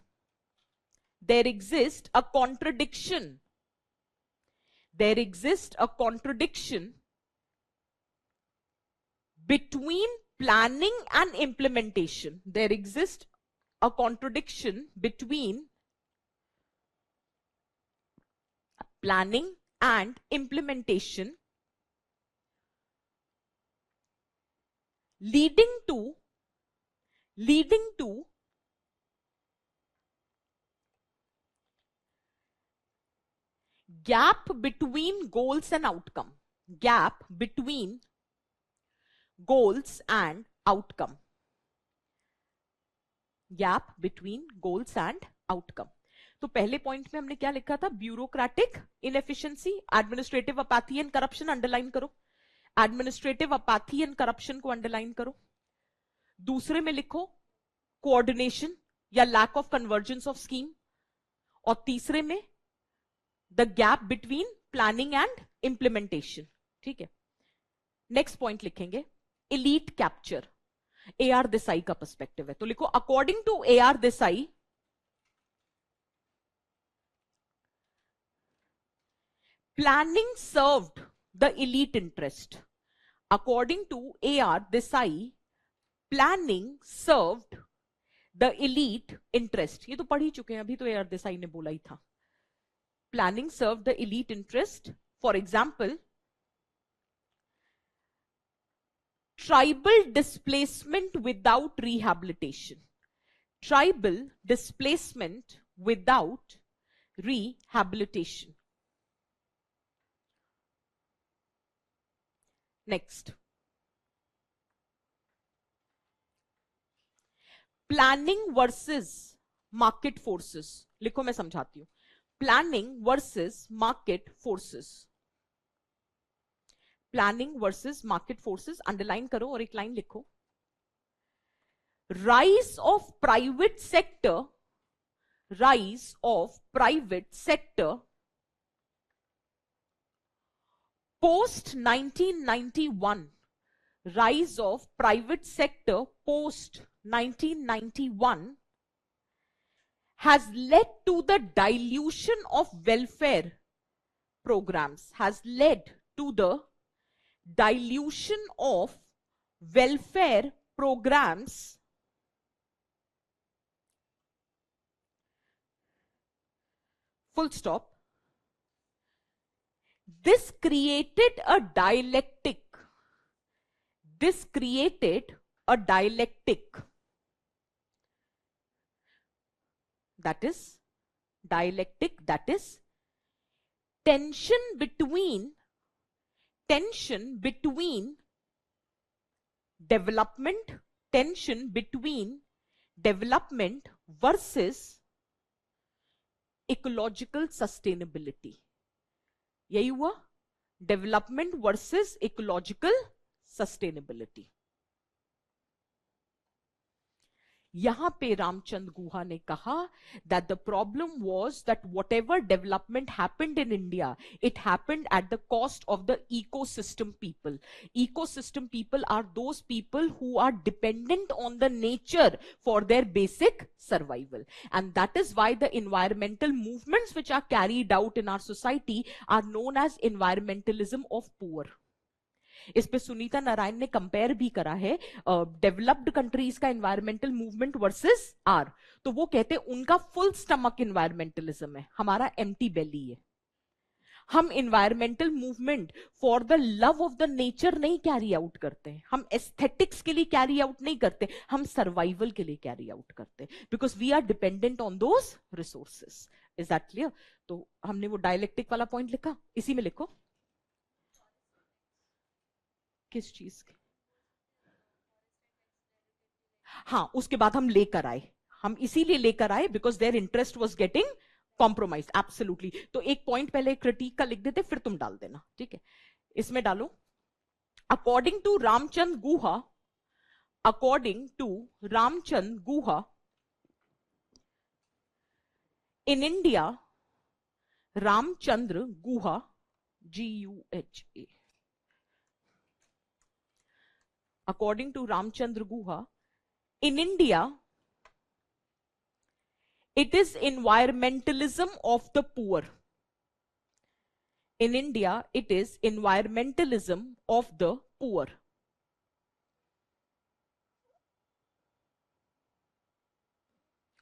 a contradiction. Between planning and implementation. There exists a contradiction between planning and implementation, leading to gap between goals and outcome. Gap between goals and outcome. Gap between goals and outcome. तो पहले पॉइंट में हमने क्या लिखा था? Bureaucratic inefficiency, administrative apathy and corruption. Underline करो, एडमिनिस्ट्रेटिव अपैथी एंड करप्शन को अंडरलाइन करो. दूसरे में लिखो कोऑर्डिनेशन या lack of convergence of scheme. और तीसरे में the gap between planning and implementation. ठीक है, नेक्स्ट पॉइंट लिखेंगे एलीट कैप्चर. AR देसाई का पर्सपेक्टिव है, तो लिखो according to AR Desai, planning served the elite interest. According to AR Desai, planning served the elite interest. ये तो पढ़ ही चुके हैं, अभी तो AR Desai ने बोला ही था. Planning served the elite interest. For example, tribal displacement without rehabilitation. tribal displacement without rehabilitation. Next. Planning versus market forces. लिखो मैं समझाती हूं. Planning versus market forces. Planning versus market forces. Underline करो और एक लाइन लिखो. Rise of private sector. Rise of private sector post 1991. Rise of private sector post 1991 has led to the dilution of welfare programs, has led to the dilution of welfare programs full stop. This created a dialectic. This created a dialectic. That is dialectic, that is tension between development, tension between development versus ecological sustainability. यही हुआ, डेवलपमेंट वर्सेस इकोलॉजिकल सस्टेनेबिलिटी. यहां पे रामचंद्र गुहा ने कहा that the problem was that whatever development happened in India, it happened at the cost of the ecosystem people. Ecosystem people are those people who are dependent on the nature for their basic survival, and that is why the environmental movements which are carried out in our society are known as environmentalism of poor. इस पे सुनीता नारायण ने कंपेयर भी करा है डेवलप्ड कंट्रीज का एनवायरमेंटल मूवमेंट वर्सेस आर. तो वो कहते हैं उनका फुल स्टमक एनवायरमेंटलिज्म है, हमारा एम्प्टी बेली है. हम environmental movement for the love of the nature नहीं कैरी आउट करते हैं, हम एस्थेटिक्स के लिए कैरी आउट नहीं करते, हम सर्वाइवल के लिए कैरी आउट करते हैं, because we are dependent on those resources. Is that clear? तो हमने वो डायलेक्टिक वाला पॉइंट लिखा, इसी में लिखो. किस चीज के? हाँ, उसके बाद हम लेकर आए, हम इसीलिए लेकर आए because their interest was getting compromise. Absolutely. तो एक पॉइंट पहले क्रिटिक का लिख देते, फिर तुम डाल देना, ठीक है? इसमें डालो according to Ramachandra Guha. According to Ramachandra Guha, in India, Ramachandra Guha, GUHA. According to Ramchandra Guha, in India, it is environmentalism of the poor. In India, it is environmentalism of the poor.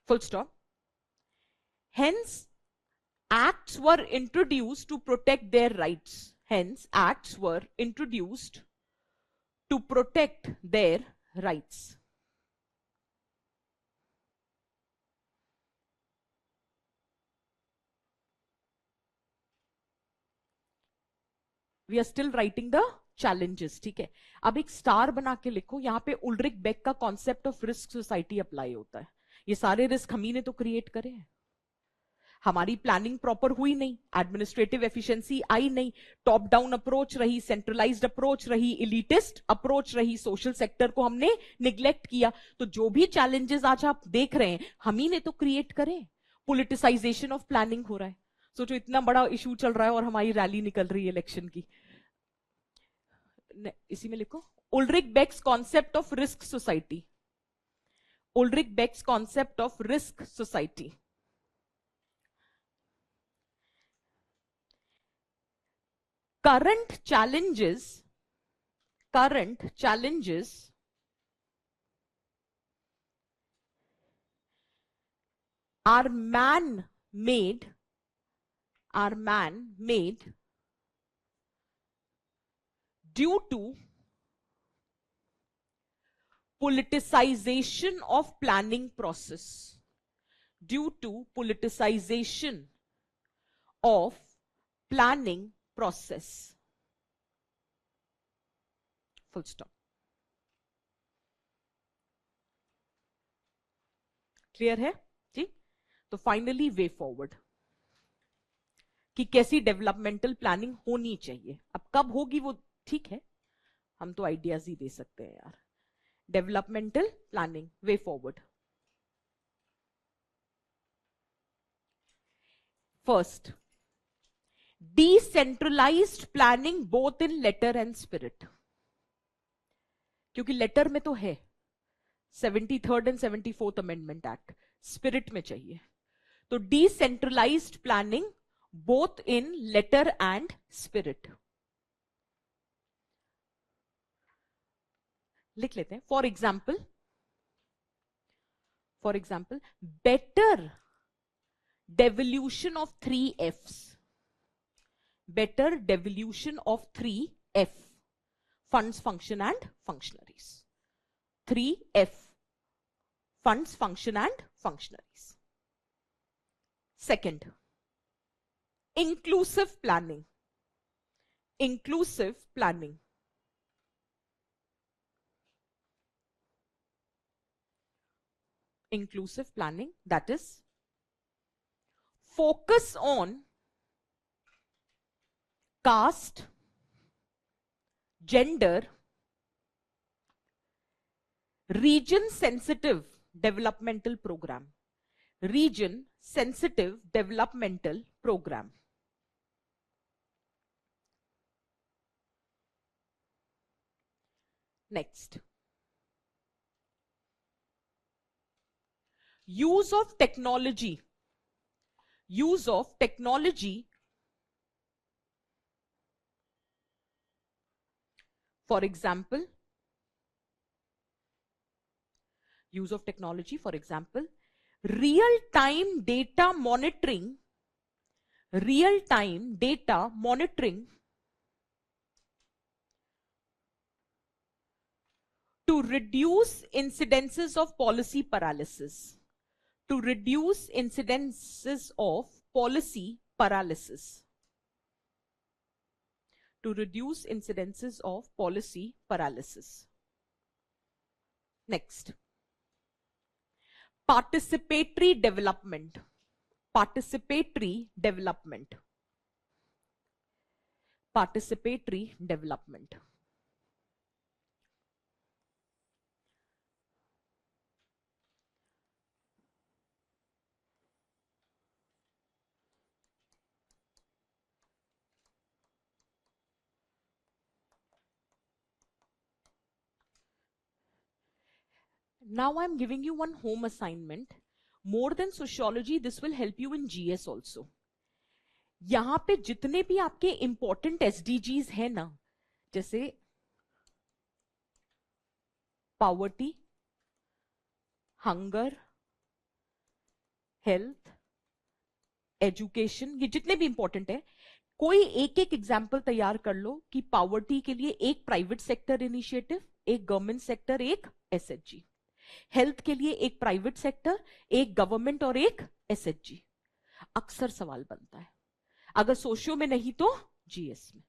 Full stop. Hence, acts were introduced to protect their rights. Hence, acts were introduced to protect their rights. We are still writing the challenges, ठीक है? अब एक स्टार बना के लिखो, यहां पे उल्ड्रिक बेक का concept of risk society apply होता है. ये सारे रिस्क हम ही ने तो क्रिएट करे हैं. हमारी प्लानिंग प्रॉपर हुई नहीं, एडमिनिस्ट्रेटिव एफिशिएंसी आई नहीं, टॉप डाउन अप्रोच रही, सेंट्रलाइज्ड अप्रोच रही, इलीटिस्ट अप्रोच रही, सोशल सेक्टर को हमने निग्लेक्ट किया. तो जो भी चैलेंजेस आज आप देख रहे हैं, हम ही ने तो क्रिएट करे. पॉलिटिसाइजेशन ऑफ प्लानिंग हो रहा है. सोचो इतना बड़ा इशू चल रहा है और हमारी रैली निकल रही है इलेक्शन की. इसी में लिखो उल्ड्रिक bakes concept of risk society. उल्ड्रिक bakes concept of risk society. current challenges are man made due to politicization of planning process, due to politicization of planning process, full stop. Clear है जी? तो फाइनली वे फॉरवर्ड कि कैसी डेवलपमेंटल प्लानिंग होनी चाहिए। अब कब होगी वो ठीक है, हम तो आइडियाज ही दे सकते हैं यार। Developmental planning way forward. First, decentralised planning both in letter and spirit, क्योंकि लेटर में तो है 73rd and 74th amendment act, spirit में चाहिए। तो decentralised planning both in letter and spirit. लिख लेते हैं। For example better devolution of 3 F's, better devolution of 3 F, funds, function and functionaries. 3F, funds, function and functionaries. Second, inclusive planning. Inclusive planning. Inclusive planning, that is focus on caste, gender, region sensitive developmental program. Region sensitive developmental program. Next, use of technology. Use of technology for example, real-time data monitoring, to reduce incidences of policy paralysis. To reduce incidences of policy paralysis. To reduce incidences of policy paralysis. Next, participatory development. Participatory development. Participatory development. Now I'm giving you one home assignment. More than sociology, this will help you in GS also. यहां पे जितने भी आपके इंपॉर्टेंट SDGs है ना, जैसे पॉवर्टी, हंगर, हेल्थ, एजुकेशन, ये जितने भी इंपॉर्टेंट है, कोई एक एक एग्जाम्पल तैयार कर लो कि पॉवर्टी के लिए एक प्राइवेट सेक्टर इनिशिएटिव, एक गवर्नमेंट सेक्टर, एक SHG। हेल्थ के लिए एक प्राइवेट सेक्टर, एक गवर्नमेंट और एक SHG। अक्सर सवाल बनता है, अगर सोशियो में नहीं तो GS में।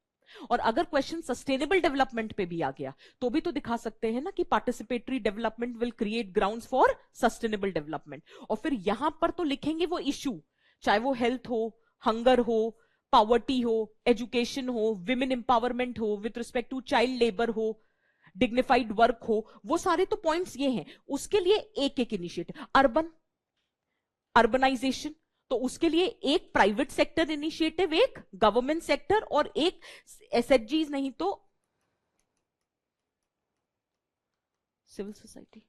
और अगर क्वेश्चन सस्टेनेबल डेवलपमेंट पे भी आ गया तो भी तो दिखा सकते हैं ना कि participatory development will create grounds for sustainable development. और फिर यहां पर तो लिखेंगे वो इशू, चाहे वो हेल्थ हो, हंगर हो, पॉवर्टी हो, एजुकेशन हो, विमेन एम्पावरमेंट हो, with respect to child labour हो, डिग्निफाइड वर्क हो, वो सारे तो पॉइंट्स ये हैं। उसके लिए एक एक इनिशिएटिव। अर्बनाइजेशन, तो उसके लिए एक प्राइवेट सेक्टर इनिशिएटिव, एक गवर्नमेंट सेक्टर और एक SHGs, नहीं तो सिविल सोसाइटी।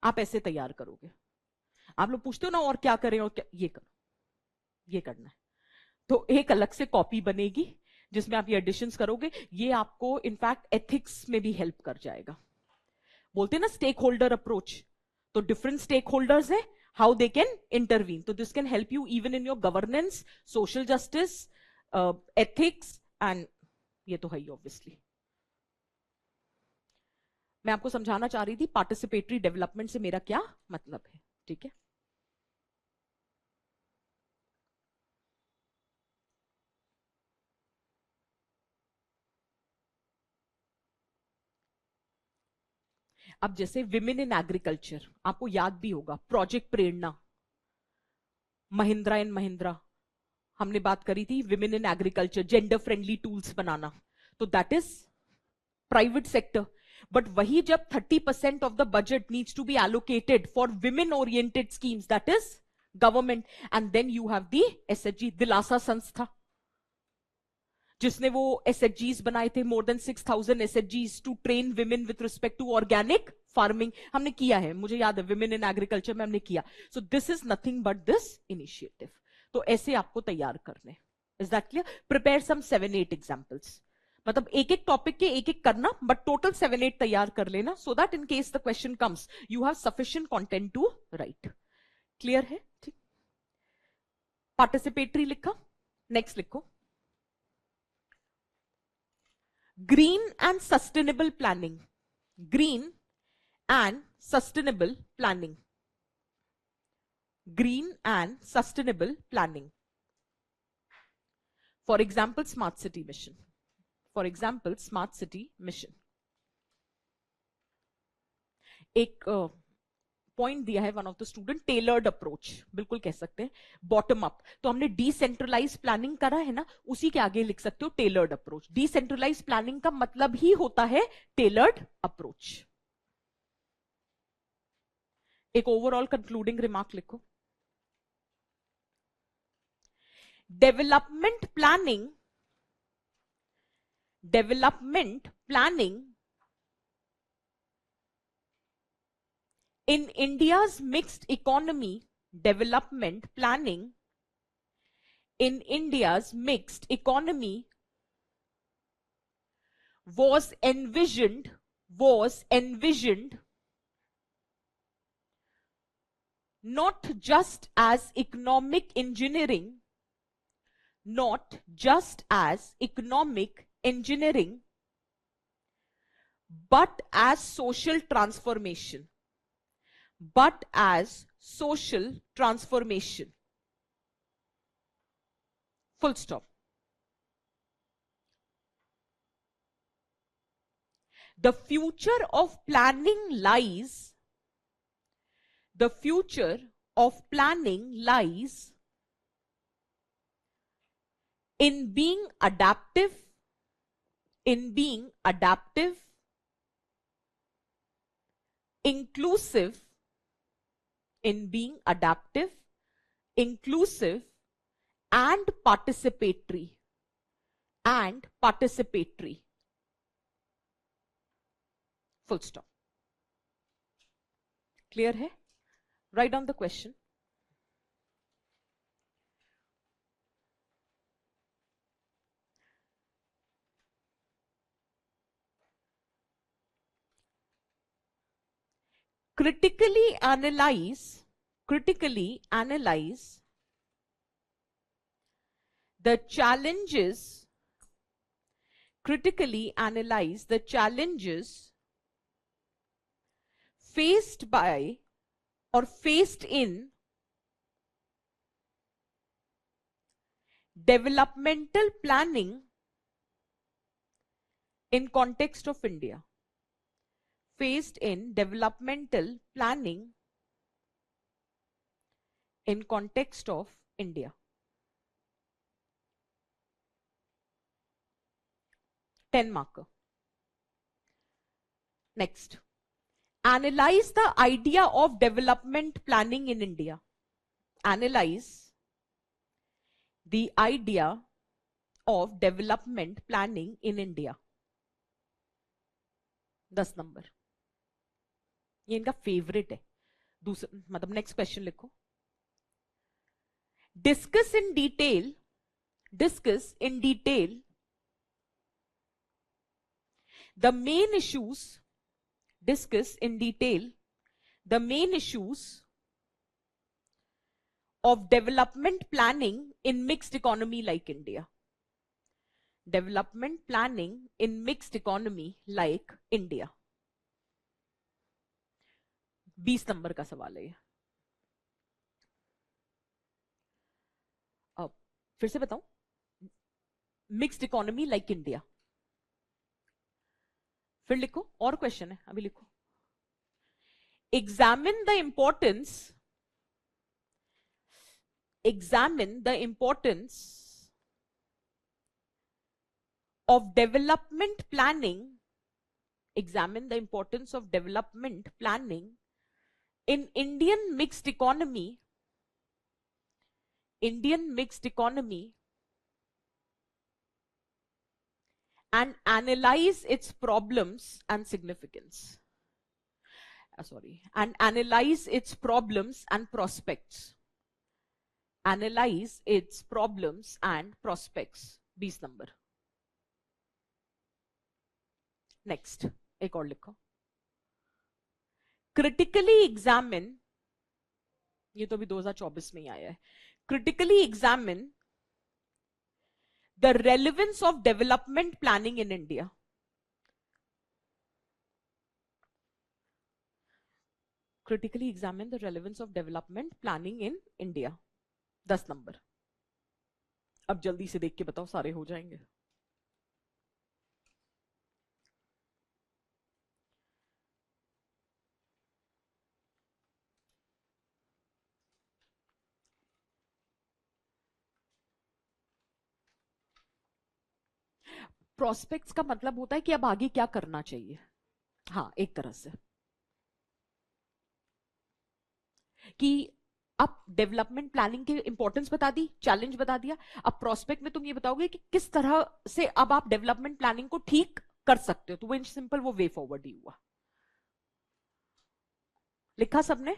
आप ऐसे तैयार करोगे। आप लोग पूछते हो ना और क्या करें और क्या, ये करो, ये करना है। तो एक अलग से कॉपी बनेगी जिसमें आप ये एडिशंस करोगे। ये आपको इनफैक्ट एथिक्स में भी हेल्प कर जाएगा। बोलते हैं ना स्टेक होल्डर अप्रोच, तो डिफरेंट स्टेक होल्डर्स है, हाउ दे कैन इंटरवीन। तो this can help you even in your governance, social justice, ethics and ये तो है ही ऑब्वियसली। मैं आपको समझाना चाह रही थी पार्टिसिपेटरी डेवलपमेंट से मेरा क्या मतलब है, ठीक है। अब जैसे विमेन इन एग्रीकल्चर, आपको याद भी होगा प्रोजेक्ट प्रेरणा, महिंद्रा एंड महिंद्रा, हमने बात करी थी women in agriculture, gender friendly tools बनाना, तो that is private sector. But वही जब 30% of the budget needs to be allocated for women oriented schemes, that is government. And then you have the SHG, Dilasa संस्था, जिसने वो एसएचजीज बनाए थे, मोर देन 6,000 एसएचजीज to train women with respect to organic farming, हमने किया है, मुझे याद है, विमेन इन एग्रीकल्चर में हमने किया। So this is nothing but this initiative. तो ऐसे आपको तैयार करने, is that clear? Prepare some 7-8 examples, मतलब एक एक टॉपिक के एक एक करना, बट टोटल 7-8 तैयार कर लेना, so that in case the question comes you have sufficient content to write. Clear है? ठीक, पार्टिसिपेटरी लिखा, नेक्स्ट लिखो green and sustainable planning, green and sustainable planning, green and sustainable planning, for example smart city mission, for example smart city mission। एक पॉइंट दिया है one of the student, tailored approach, बिल्कुल कह सकते हैं बॉटम अप, तो हमने डिसेंट्रलाइज प्लानिंग करा है ना, उसी के आगे लिख सकते हो टेलर्ड अप्रोच। डिसेंट्रलाइज प्लानिंग का मतलब ही होता है टेलर्ड अप्रोच। एक ओवरऑल कंक्लूडिंग रिमार्क लिखो, development planning, development planning in India's mixed economy, development planning in India's mixed economy was envisioned not just as economic engineering, not just as economic engineering, but as social transformation, but as social transformation, full stop। The future of planning lies, the future of planning lies in being adaptive, in being adaptive, inclusive, in being adaptive, inclusive, and participatory, and participatory, full stop। Clear है? Write down the question। critically analyze the challenges, critically analyze the challenges faced by or faced in developmental planning in context of India, faced in developmental planning in context of India। 10 marker। Next, analyze the idea of development planning in India, analyze the idea of development planning in India। 10 number, ये इनका फेवरेट है। दूसरा मतलब नेक्स्ट क्वेश्चन लिखो, discuss in detail, discuss in detail the main issues, discuss in detail the main issues of development planning in mixed economy like India, development planning in mixed economy like India। 20 number का सवाल है ये। अब फिर से बताऊं, मिक्स्ड इकोनॉमी लाइक इंडिया। फिर लिखो, और क्वेश्चन है, अभी लिखो। examine the importance of development planning examine the importance of development planning in Indian mixed economy and analyze its problems and significance. And analyze its problems and prospects. Analyze its problems and prospects. 20 number. Next एक और लिखो। क्रिटिकली एग्जामिन, ये तो अभी 2024 में ही आया है। Critically examine the relevance of development planning in India. Critically examine the relevance of development planning in India. 10 number. अब जल्दी से देख के बताओ, सारे हो जाएंगे। प्रोस्पेक्ट्स का मतलब होता है कि अब आगे क्या करना चाहिए। हाँ, एक तरह से कि अब डेवलपमेंट प्लानिंग की इंपॉर्टेंस बता दी, चैलेंज बता दिया। अब प्रोस्पेक्ट में तुम ये बताओगे कि किस तरह से अब आप डेवलपमेंट प्लानिंग को ठीक कर सकते हो। तो वो इन सिंपल वो वे फॉरवर्ड ही हुआ। लिखा सबने,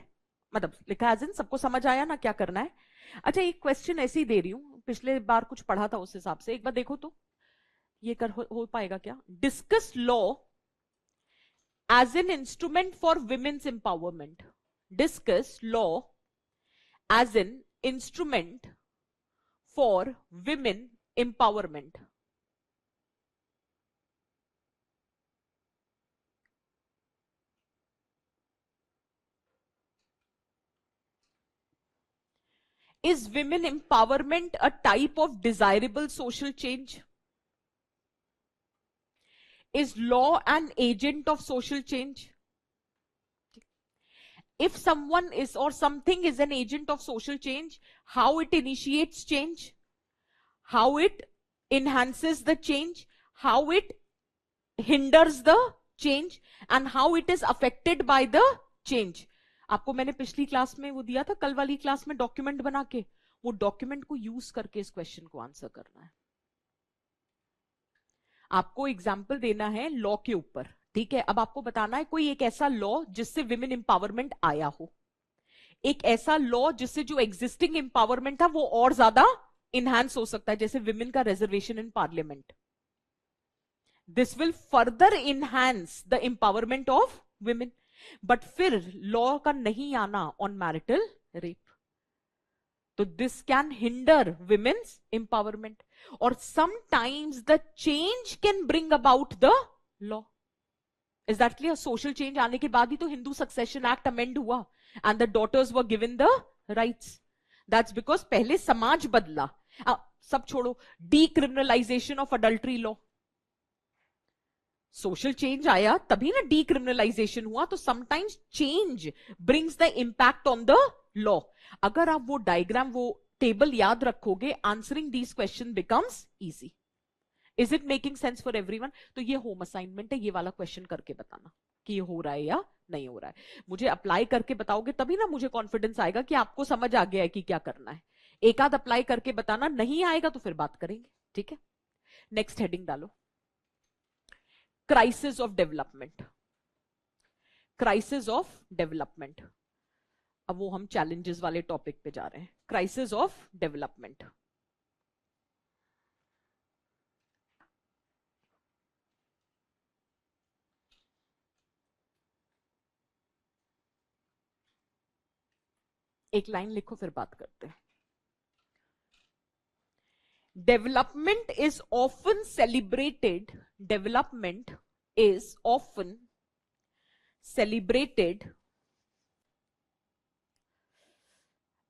मतलब लिखा एज इन सबको समझ आया ना क्या करना है। अच्छा, एक क्वेश्चन ऐसे ही दे रही हूं, पिछले बार कुछ पढ़ा था उस हिसाब से, एक बार देखो तो ये हो पाएगा क्या। Discuss law as an instrument for women's empowerment. Discuss law as an instrument for women empowerment. Is women empowerment a type of desirable social change? Is law an agent of social change? If someone is or something is an agent of social change, how it initiates change, how it enhances the change, how it hinders the change, and how it is affected by the change. आपको मैंने पिछली क्लास में वो दिया था, कल वाली क्लास में डॉक्यूमेंट बना के, वो डॉक्यूमेंट को यूज करके इस क्वेश्चन को आंसर करना है। आपको एग्जाम्पल देना है लॉ के ऊपर, ठीक है। अब आपको बताना है कोई एक ऐसा लॉ जिससे विमेन एम्पावरमेंट आया हो, एक ऐसा लॉ जिससे जो एग्जिस्टिंग एम्पावरमेंट था वो और ज्यादा इनहांस हो सकता है, जैसे विमेन का reservation in parliament. This will further enhance the empowerment of women. But फिर लॉ का नहीं आना ऑन मैरिटल रेप, तो this can hinder women's empowerment. और sometimes the change can bring about the law. Is that clear? Social change आने के बाद ही तो हिंदू सक्सेशन एक्ट अमेंड हुआ and the daughters were given the rights. That's because पहले समाज बदला। सब छोड़ो, decriminalisation of adultery law, social change आया तभी ना डीक्रिमिनलाइजेशन हुआ। तो sometimes change brings the impact on the law. अगर आप वो डायग्राम, वो टेबल याद रखोगे, answering these question becomes easy. Is it making sense for everyone? तो ये होम असाइनमेंट है, ये वाला क्वेश्चन करके बताना कि ये हो रहा है या नहीं हो रहा है। मुझे अप्लाई करके बताओगे तभी ना मुझे कॉन्फिडेंस आएगा कि आपको समझ आ गया है कि क्या करना है। एक आध अप्लाई करके बताना, नहीं आएगा तो फिर बात करेंगे, ठीक है। नेक्स्ट हेडिंग डालो, crisis of development. Crisis of development. अब वो हम चैलेंजेस वाले टॉपिक पे जा रहे हैं। Crisis of development. एक लाइन लिखो फिर बात करते हैं। Development is often celebrated, development is often celebrated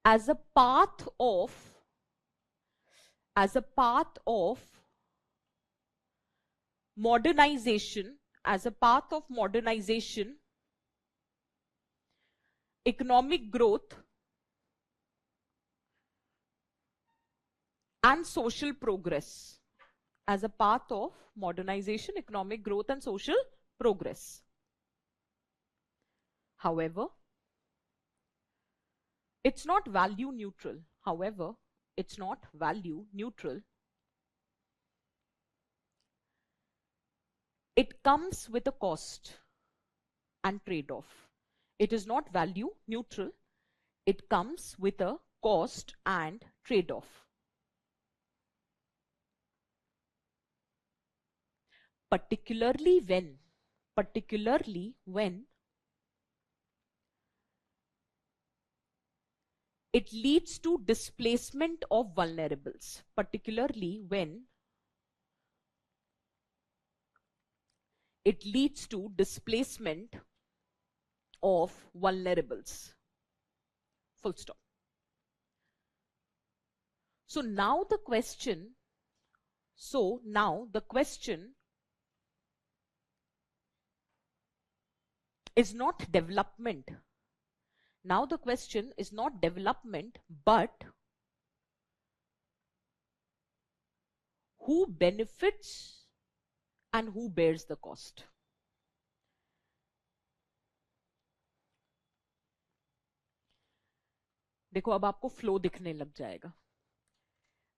as a path of modernization, economic growth and social progress, as a path of modernization, economic growth and social progress. However, it's not value neutral. It comes with a cost and trade-off. It is not value neutral. It comes with a cost and trade-off. Particularly when it leads to displacement of vulnerables. Particularly when it leads to displacement of vulnerables. Full stop. So now the question is not development. Now the question is not development, but who benefits and who bears the cost. देखो अब आपको फ्लो दिखने लग जाएगा.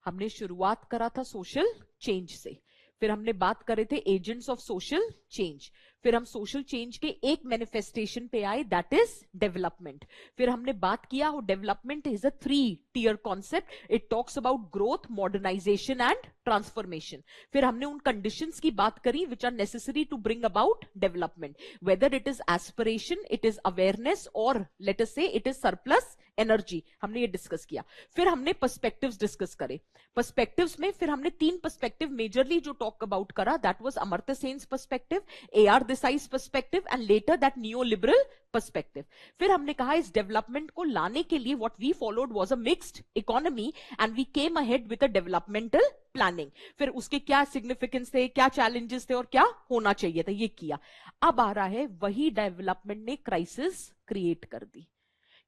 हमने शुरुआत करा था सोशल चेंज से, फिर हमने बात करे थे एजेंट्स ऑफ सोशल चेंज, फिर हम सोशल चेंज के एक मैनिफेस्टेशन पे आए, दैट इज डेवलपमेंट. फिर हमने बात किया हो development is a 3 tier concept. It talks about growth, modernisation and transformation. फिर हमने उन कंडीशंस की बात करी which are necessary to bring about development, whether it is aspiration, it is awareness और let us say it is surplus energy. हमने ये डिस्कस किया. फिर हमने पर्सपेक्टिव्स डिस्कस करे. पर्सपेक्टिव्स में फिर हमने 3 पर्सपेक्टिव मेजरली जो टॉक अबाउट करा, that was Amartya Sen's perspective, AR Desai's perspective and later that neoliberal perspective. फिर हमने कहा इस डेवलपमेंट को लाने के लिए what we followed was a mixed economy and we came ahead with a developmental planning. फिर उसके क्या सिग्निफिकेंस थे, क्या चैलेंजेस थे और क्या होना चाहिए था, ये किया. अब आ रहा है वही डेवलपमेंट ने क्राइसिस क्रिएट कर दी,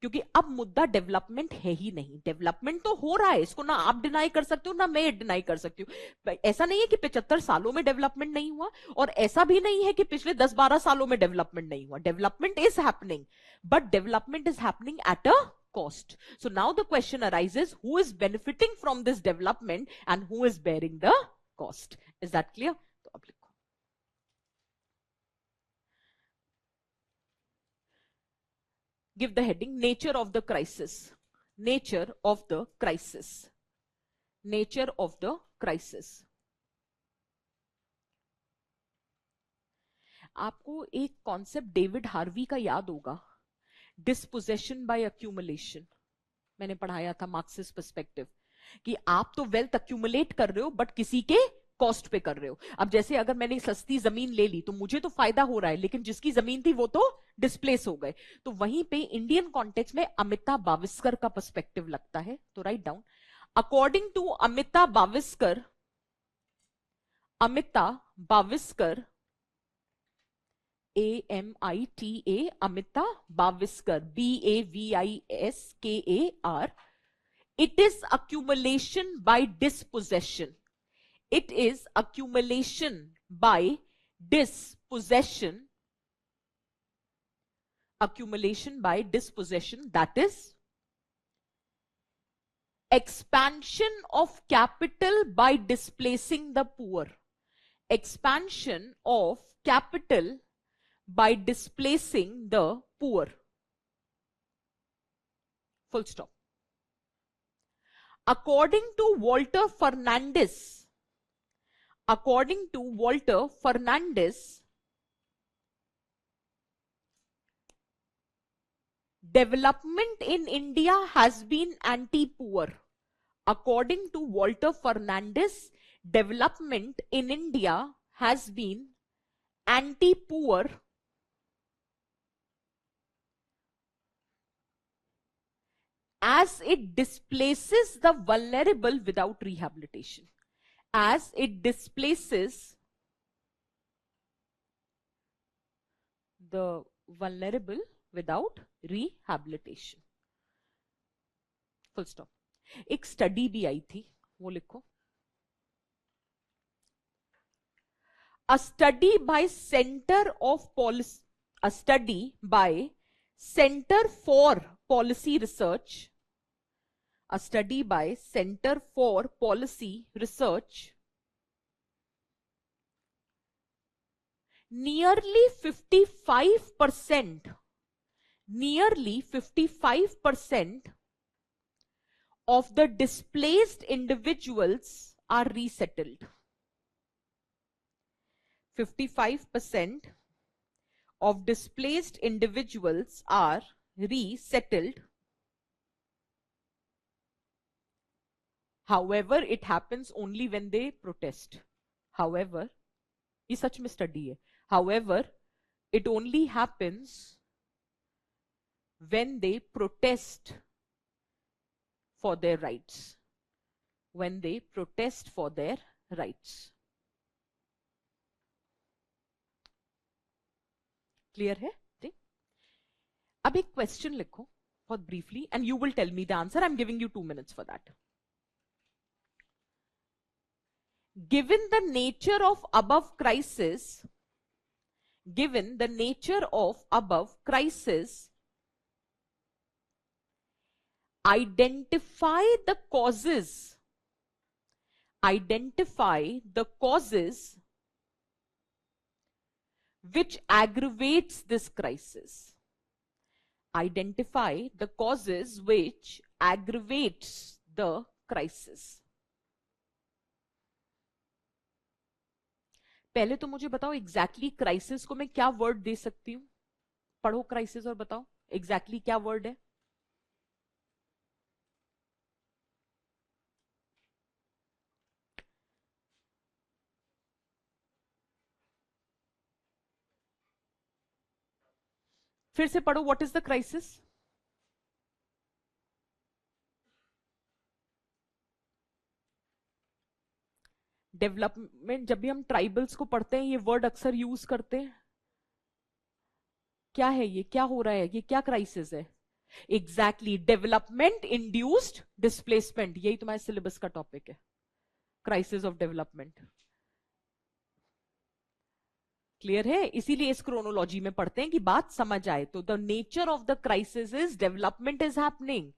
क्योंकि अब मुद्दा डेवलपमेंट है ही नहीं. डेवलपमेंट तो हो रहा है, इसको ना आप डिनाई कर सकते हो ना मैं डिनाई कर सकती हूँ. ऐसा नहीं है कि 75 सालों में डेवलपमेंट नहीं हुआ, और ऐसा भी नहीं है कि पिछले 10-12 सालों में डेवलपमेंट नहीं हुआ. Development is happening, but development is happening at a cost. So now the question arises, who is benefiting from this development and who is bearing the cost? Is that clear? तो अब लिखो. Give the heading, nature of the crisis. Nature of the crisis. Nature of the crisis. आपको एक कॉन्सेप्ट डेविड हार्वी का याद होगा, डिस्पोजेशन बाय अक्यूमुलेशन. मैंने पढ़ाया था मार्क्सिस्ट पर्सपेक्टिव कि आप तो वेल्थ अक्यूमुलेट कर रहे हो बट किसी के कॉस्ट पे कर रहे हो. अब जैसे अगर मैंने सस्ती जमीन ले ली तो मुझे तो फायदा हो रहा है, लेकिन जिसकी जमीन थी वो तो डिस्प्लेस हो गए. तो वहीं पे इंडियन कॉन्टेक्स्ट में अमिता बाविस्कर का पर्सपेक्टिव लगता है. तो write down, according to Amita Baviskar, AMITA, Amita Baviskar, BAVISKAR, it is accumulation by dispossession. It is accumulation by dispossession. Accumulation by dispossession, that is expansion of capital by displacing the poor. Expansion of capital by displacing the poor. Full stop. According to Walter Fernandez, development in India has been anti-poor. According to Walter Fernandez, development in India has been anti-poor as it displaces the vulnerable without rehabilitation. As it displaces the vulnerable without rehabilitation. Full stop. एक स्टडी भी आई थी, वो लिखो. A study by Center for Policy Research. A study by Center for Policy Research. Nearly 55% of the displaced individuals are resettled. 55% of displaced individuals are resettled. However, it happens only when they protest. However, ये सच में स्टडी है. However, it only happens when they protest for their rights. When they protest for their rights. Clear है? ठीक. अब एक क्वेश्चन लिखो बहुत briefly and you will tell me the answer. I am giving you 2 minutes for that. Given the nature of above crisis, identify the causes which aggravates this crisis. Identify the causes which aggravates the crisis. पहले तो मुझे बताओ एग्जैक्टली क्राइसिस को मैं क्या वर्ड दे सकती हूं. पढ़ो क्राइसिस और बताओ एग्जैक्टली क्या वर्ड है. फिर से पढ़ो. What is the crisis. Development. जब भी हम ट्राइबल्स को पढ़ते हैं ये वर्ड अक्सर यूज करते हैं. क्या है ये, क्या हो रहा है, ये क्या क्राइसिस है. Exactly development induced displacement. यही तुम्हारे सिलेबस का टॉपिक है, क्राइसिस ऑफ डेवलपमेंट. क्लियर है. इसीलिए इस क्रोनोलॉजी में पढ़ते हैं कि बात समझ आए. तो the nature of the crisis is development is happening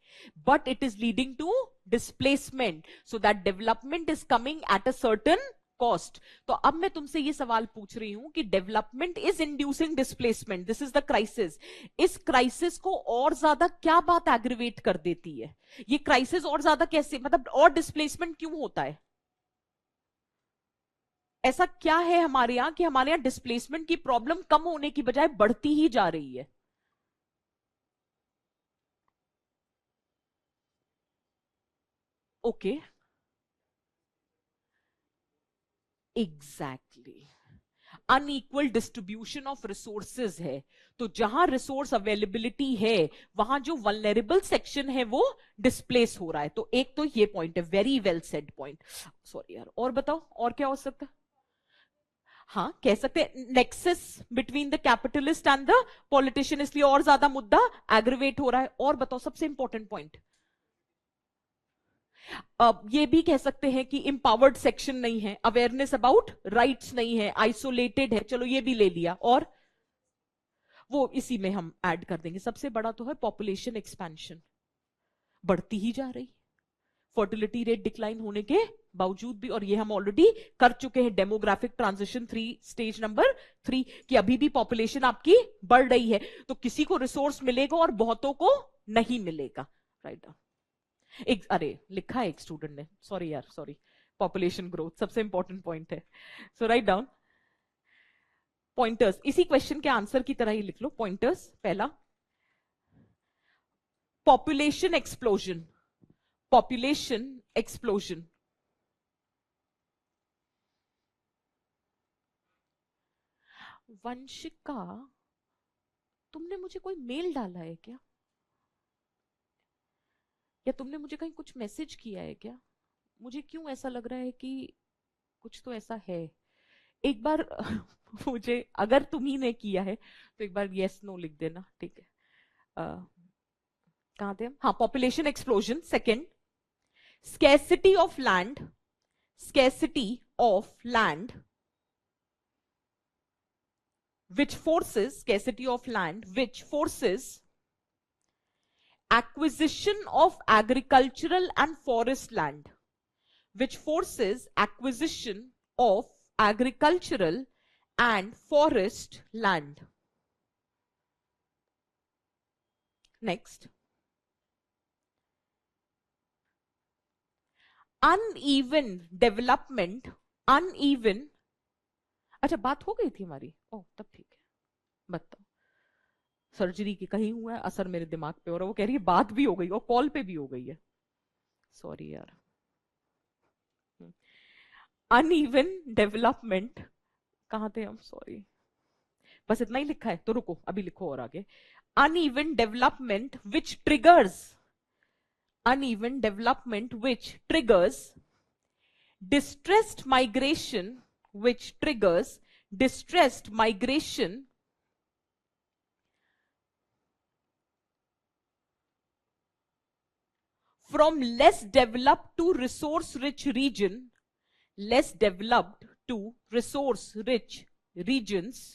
but it is leading to displacement. So that development is coming at a certain cost. तो अब मैं तुमसे ये सवाल पूछ रही हूं कि development is inducing displacement. This is the crisis. इस क्राइसिस को और ज्यादा क्या बात एग्रीवेट कर देती है. ये क्राइसिस और ज्यादा कैसे, मतलब और डिस्प्लेसमेंट क्यों होता है. ऐसा क्या है हमारे यहां कि हमारे यहां डिस्प्लेसमेंट की प्रॉब्लम कम होने की बजाय बढ़ती ही जा रही है. Okay. Exactly. Unequal distribution of resources है. तो जहां रिसोर्स अवेलेबिलिटी है वहां जो वल्नरेबल सेक्शन है वो डिस्प्लेस हो रहा है. तो एक तो ये पॉइंट है. Very well said point. Sorry यार. और बताओ और क्या हो सकता है. हाँ कह सकते हैं nexus between the capitalist and the politician. इसलिए और ज्यादा मुद्दा एग्रीवेट हो रहा है. और बताओ सबसे इंपॉर्टेंट पॉइंट. ये भी कह सकते हैं कि इंपावर्ड सेक्शन नहीं है, अवेयरनेस अबाउट राइट्स नहीं है, आइसोलेटेड है. चलो ये भी ले लिया. और वो इसी में हम ऐड कर देंगे. सबसे बड़ा तो है पॉपुलेशन एक्सपेंशन. बढ़ती ही जा रही. फर्टिलिटी रेट डिक्लाइन होने के बावजूद भी. और ये हम ऑलरेडी कर चुके हैं डेमोग्राफिक ट्रांजिशन 3 स्टेज नंबर 3 कि अभी भी पॉपुलेशन आपकी बढ़ रही है. तो किसी को रिसोर्स मिलेगा और बहुतों को नहीं मिलेगा. राइट. अरे लिखा है एक स्टूडेंट ने. सॉरी यार सॉरी. पॉपुलेशन ग्रोथ सबसे इंपॉर्टेंट पॉइंट है. सो राइट डाउन पॉइंटर्स. इसी क्वेश्चन के आंसर की तरह ही लिख लो पॉइंटर्स. पहला population explosion. Population explosion. Vanshika तुमने मुझे कोई मेल डाला है क्या. या तुमने मुझे कहीं कुछ मैसेज किया है क्या? मुझे क्यों ऐसा लग रहा है कि कुछ तो ऐसा है। एक बार मुझे, अगर तुम्ही ने किया है तो एक बार यस नो लिख देना, ठीक है। कहाँ थे हम? हाँ, population explosion second, scarcity of land, scarcity of land which forces, scarcity of land which forces acquisition of agricultural and forest land, which forces acquisition of agricultural and forest land. Next, uneven development, uneven, अच्छा बात हो गई थी हमारी, ओ तब ठीक है। बताओ, सर्जरी की कहीं हुआ है असर मेरे दिमाग पे, और वो कह रही है बात भी हो गई और कॉल पे भी हो गई है। सॉरी यार। अनइवन डेवलपमेंट, कहां थे हम? सॉरी, बस इतना ही लिखा है तो रुको, अभी लिखो और आगे। Uneven development which triggers, uneven development which triggers distressed migration, which triggers distressed migration from less developed to resource rich region, less developed to resource rich regions,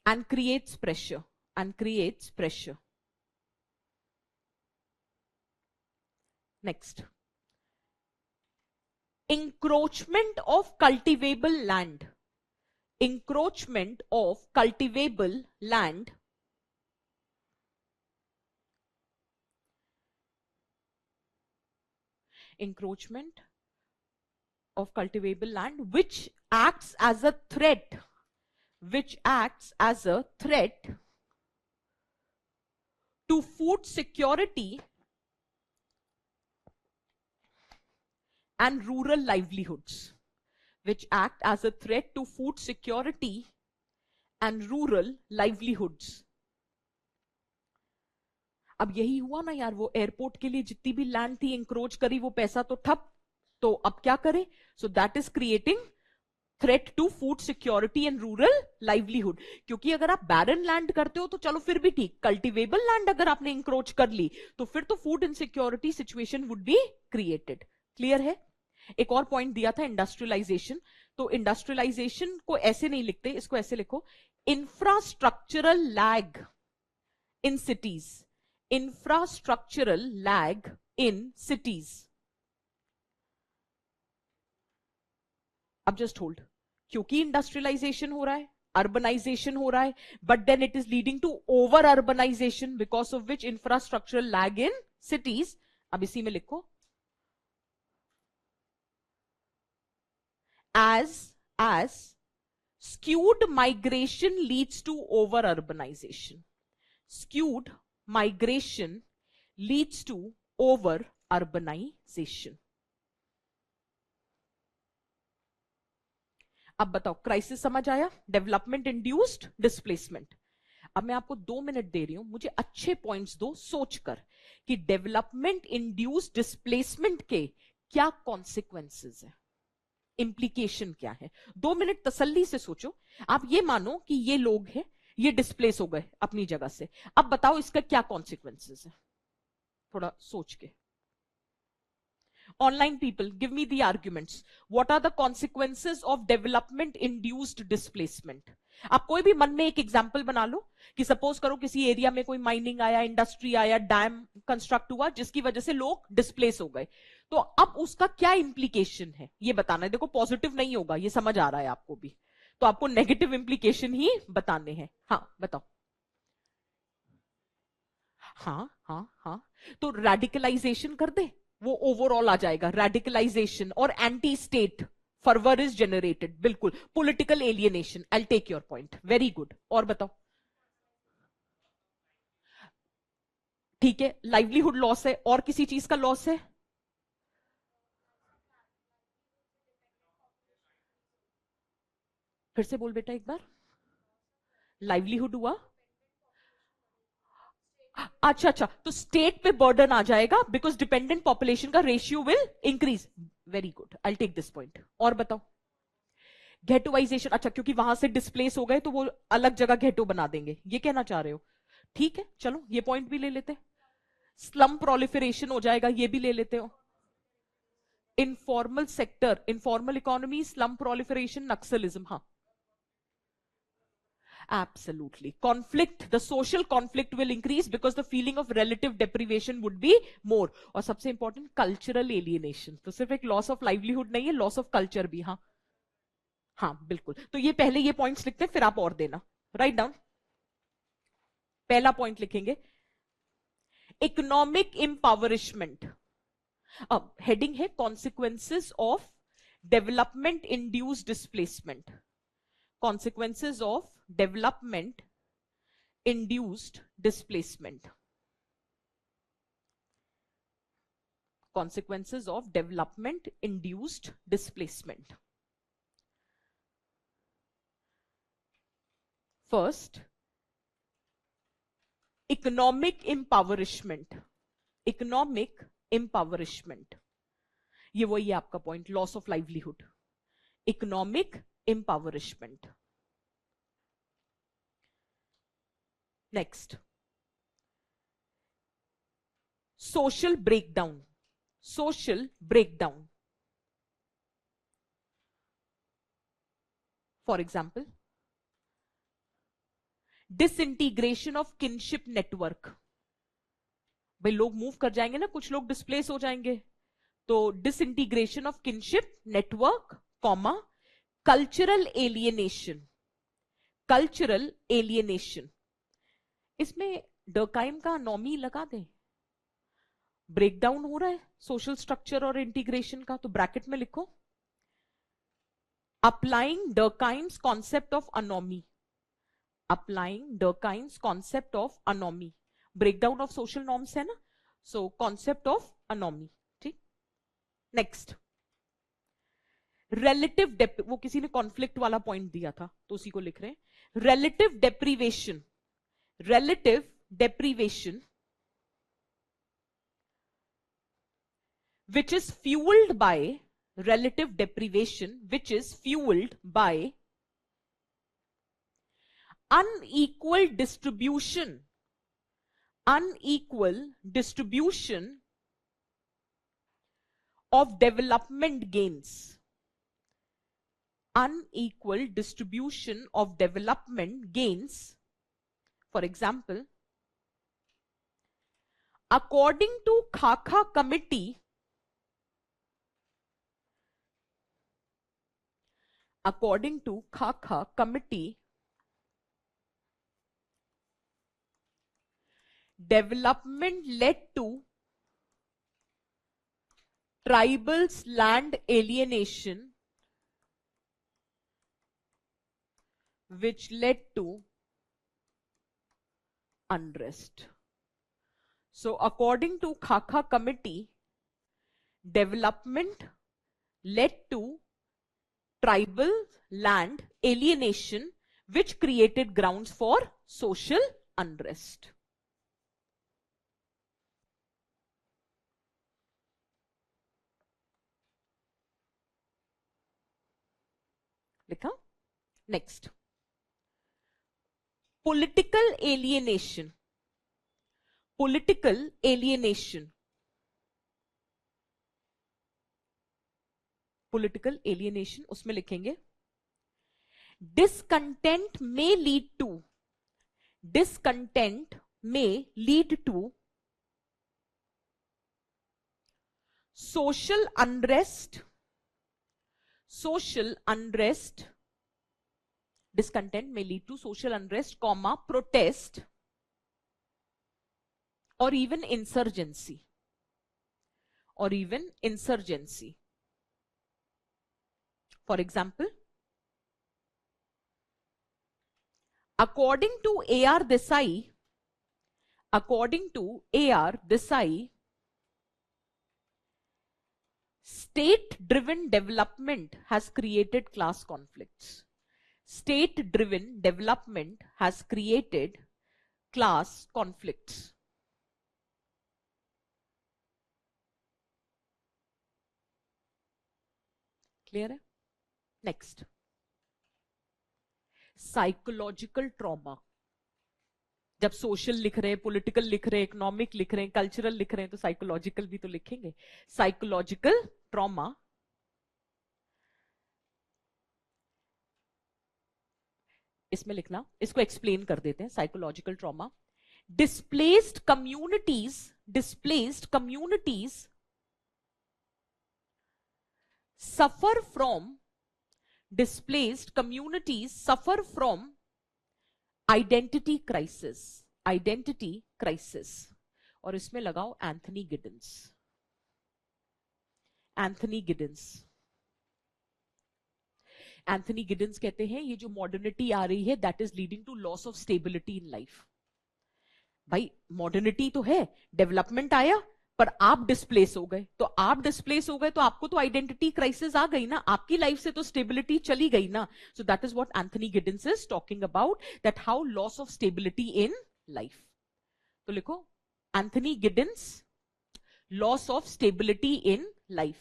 and creates pressure, and creates pressure. Next, encroachment of cultivable land, encroachment of cultivable land encroachment of cultivable land which acts as a threat, which acts as a threat to food security and rural livelihoods, which act as a threat to food security and rural livelihoods. अब यही हुआ ना यार, वो एयरपोर्ट के लिए जितनी भी लैंड थी इंक्रोच करी, वो पैसा तो ठप, तो अब क्या करे? So that is creating threat to food security and rural livelihood. क्योंकि अगर आप बैरन लैंड करते हो तो चलो फिर भी ठीक, कल्टिवेबल लैंड अगर आपने इंक्रोच कर ली तो फिर तो food insecurity situation would be created. Clear है? एक और पॉइंट दिया था, इंडस्ट्रियलाइजेशन। तो इंडस्ट्रियलाइजेशन को ऐसे नहीं लिखते, इसको ऐसे लिखो, infrastructural lag in cities, infrastructural lag in cities. अब जस्ट होल्ड, क्योंकि इंडस्ट्रियलाइजेशन हो रहा है, अर्बनाइजेशन हो रहा है, but then it is leading to over urbanization because of which infrastructural lag in cities. अब इसी में लिखो, as skewed migration leads to over urbanization, skewed migration leads to over urbanization। अब बताओ, क्राइसिस समझ आया? Development induced displacement. अब मैं आपको 2 मिनट दे रही हूं, मुझे अच्छे पॉइंट्स दो सोचकर कि डेवलपमेंट इंड्यूस्ड डिस्प्लेसमेंट के क्या कॉन्सिक्वेंसेस है, इंप्लीकेशन क्या है। 2 मिनट तसल्ली से सोचो। आप ये मानो कि ये लोग हैं, ये डिस्प्लेस हो गए अपनी जगह से, अब बताओ इसका क्या कॉन्सिक्वेंसेस है, थोड़ा सोच के। Online people, give me the arguments. What are the consequences of development induced displacement? आप कोई भी मन में एक एग्जाम्पल बना लो कि सपोज करो किसी एरिया में कोई माइनिंग आया, इंडस्ट्री आया, डैम कंस्ट्रक्ट हुआ जिसकी वजह से लोग डिस्प्लेस हो गए, तो अब उसका क्या इंप्लीकेशन है ये बताना है। देखो पॉजिटिव नहीं होगा, ये समझ आ रहा है आपको भी, तो आपको नेगेटिव इंप्लीकेशन ही बताने हैं। हाँ बताओ। हाँ हाँ हाँ, तो रेडिकलाइजेशन कर दे, वो ओवरऑल आ जाएगा, रेडिकलाइजेशन और anti state fervour is generated, बिल्कुल political alienation. I take your point, very good. और बताओ। ठीक है, लाइवलीहुड लॉस है, और किसी चीज का लॉस है? फिर से बोल बेटा एक बार। लाइवलीहुड हुआ, अच्छा अच्छा, तो स्टेट पे बर्डन आ जाएगा बिकॉज डिपेंडेंट पॉपुलेशन का ratio will increase. Very good, I take this point. और बताओ, घेटोवाइजेशन, अच्छा क्योंकि वहां से डिस्प्लेस हो गए तो वो अलग जगह घेटो बना देंगे, ये कहना चाह रहे हो? ठीक है, चलो ये पॉइंट भी ले लेते। स्लम प्रोलिफरेशन हो जाएगा, ये भी ले लेते हो। Informal sector, informal economy, slum proliferation, Naxalism, हाँ absolutely. Conflict, the social conflict will increase because the feeling of relative deprivation would be more. और सबसे इंपॉर्टेंट कल्चरल एलियनेशन, तो सिर्फ एक लॉस ऑफ लाइवलीहुड नहीं है, लॉस ऑफ कल्चर भी। हाँ हाँ बिल्कुल, तो ये पहले ये पॉइंट्स लिखते हैं, फिर आप और देना। Write down. पहला पॉइंट लिखेंगे इकोनॉमिक एम्पावरिशमेंट। अब हेडिंग है consequences of development induced displacement. Consequences of development induced displacement. Consequences of development induced displacement. First, economic impoverishment. Economic impoverishment, ये वही है आपका point, loss of livelihood. Economic impoverishment. Next, social breakdown. Social breakdown. For example, disintegration of kinship network. भाई लोग मूव कर जाएंगे ना, कुछ लोग डिस्प्लेस हो जाएंगे, तो disintegration of kinship network, comma, cultural alienation. Cultural alienation, इसमें डर्काइम का नॉमी लगा दें, ब्रेकडाउन हो रहा है सोशल स्ट्रक्चर और इंटीग्रेशन का, तो ब्रैकेट में लिखो applying Durkheim's concept of anomie. Applying Durkheim's concept of anomie, breakdown of social norms है ना, सो कॉन्सेप्ट ऑफ अनोमी। ठीक, नेक्स्ट, रिलेटिव वो किसी ने कॉन्फ्लिक्ट वाला पॉइंट दिया था तो उसी को लिख रहे हैं, relative deprivation. Relative deprivation which is fueled by relative deprivation, which is fueled by unequal distribution of development gains. Unequal distribution of development gains. For example, according to Khakha committee, according to Khakha committee, development led to tribals' land alienation, which led to unrest. So according to Khakha committee, development led to tribal land alienation, which created grounds for social unrest. लिखा? Next, political alienation. Political alienation. Political alienation, उसमें लिखेंगे discontent may lead to, discontent may lead to social unrest, social unrest, discontent may lead to social unrest, comma, protest or even insurgency, or even insurgency. For example, according to A.R. Desai, according to A.R. Desai, state-driven development has created class conflicts. state driven development has created class conflicts. Clear है? Next, psychological trauma. जब सोशल लिख रहे हैं, पॉलिटिकल लिख रहे हैं, इकोनॉमिक लिख रहे हैं, कल्चरल लिख रहे हैं, तो साइकोलॉजिकल भी तो लिखेंगे. साइकोलॉजिकल ट्रॉमा इसमें लिखना, इसको एक्सप्लेन कर देते हैं. Psychological trauma, displaced communities suffer from identity crisis. और इसमें लगाओ एंथनी गिडन्स कहते हैं ये जो मॉडर्निटी आ रही है that is leading to loss of stability in life. भाई मॉडर्निटी तो है, डेवलपमेंट आया, पर आप डिस्प्लेस हो गए. तो आपको तो आइडेंटिटी क्राइसिस आ गई ना, आपकी लाइफ से तो स्टेबिलिटी चली गई ना. So that is what Anthony Giddens is talking about, that how loss of stability in life. तो लिखो Anthony Giddens, loss of stability in life.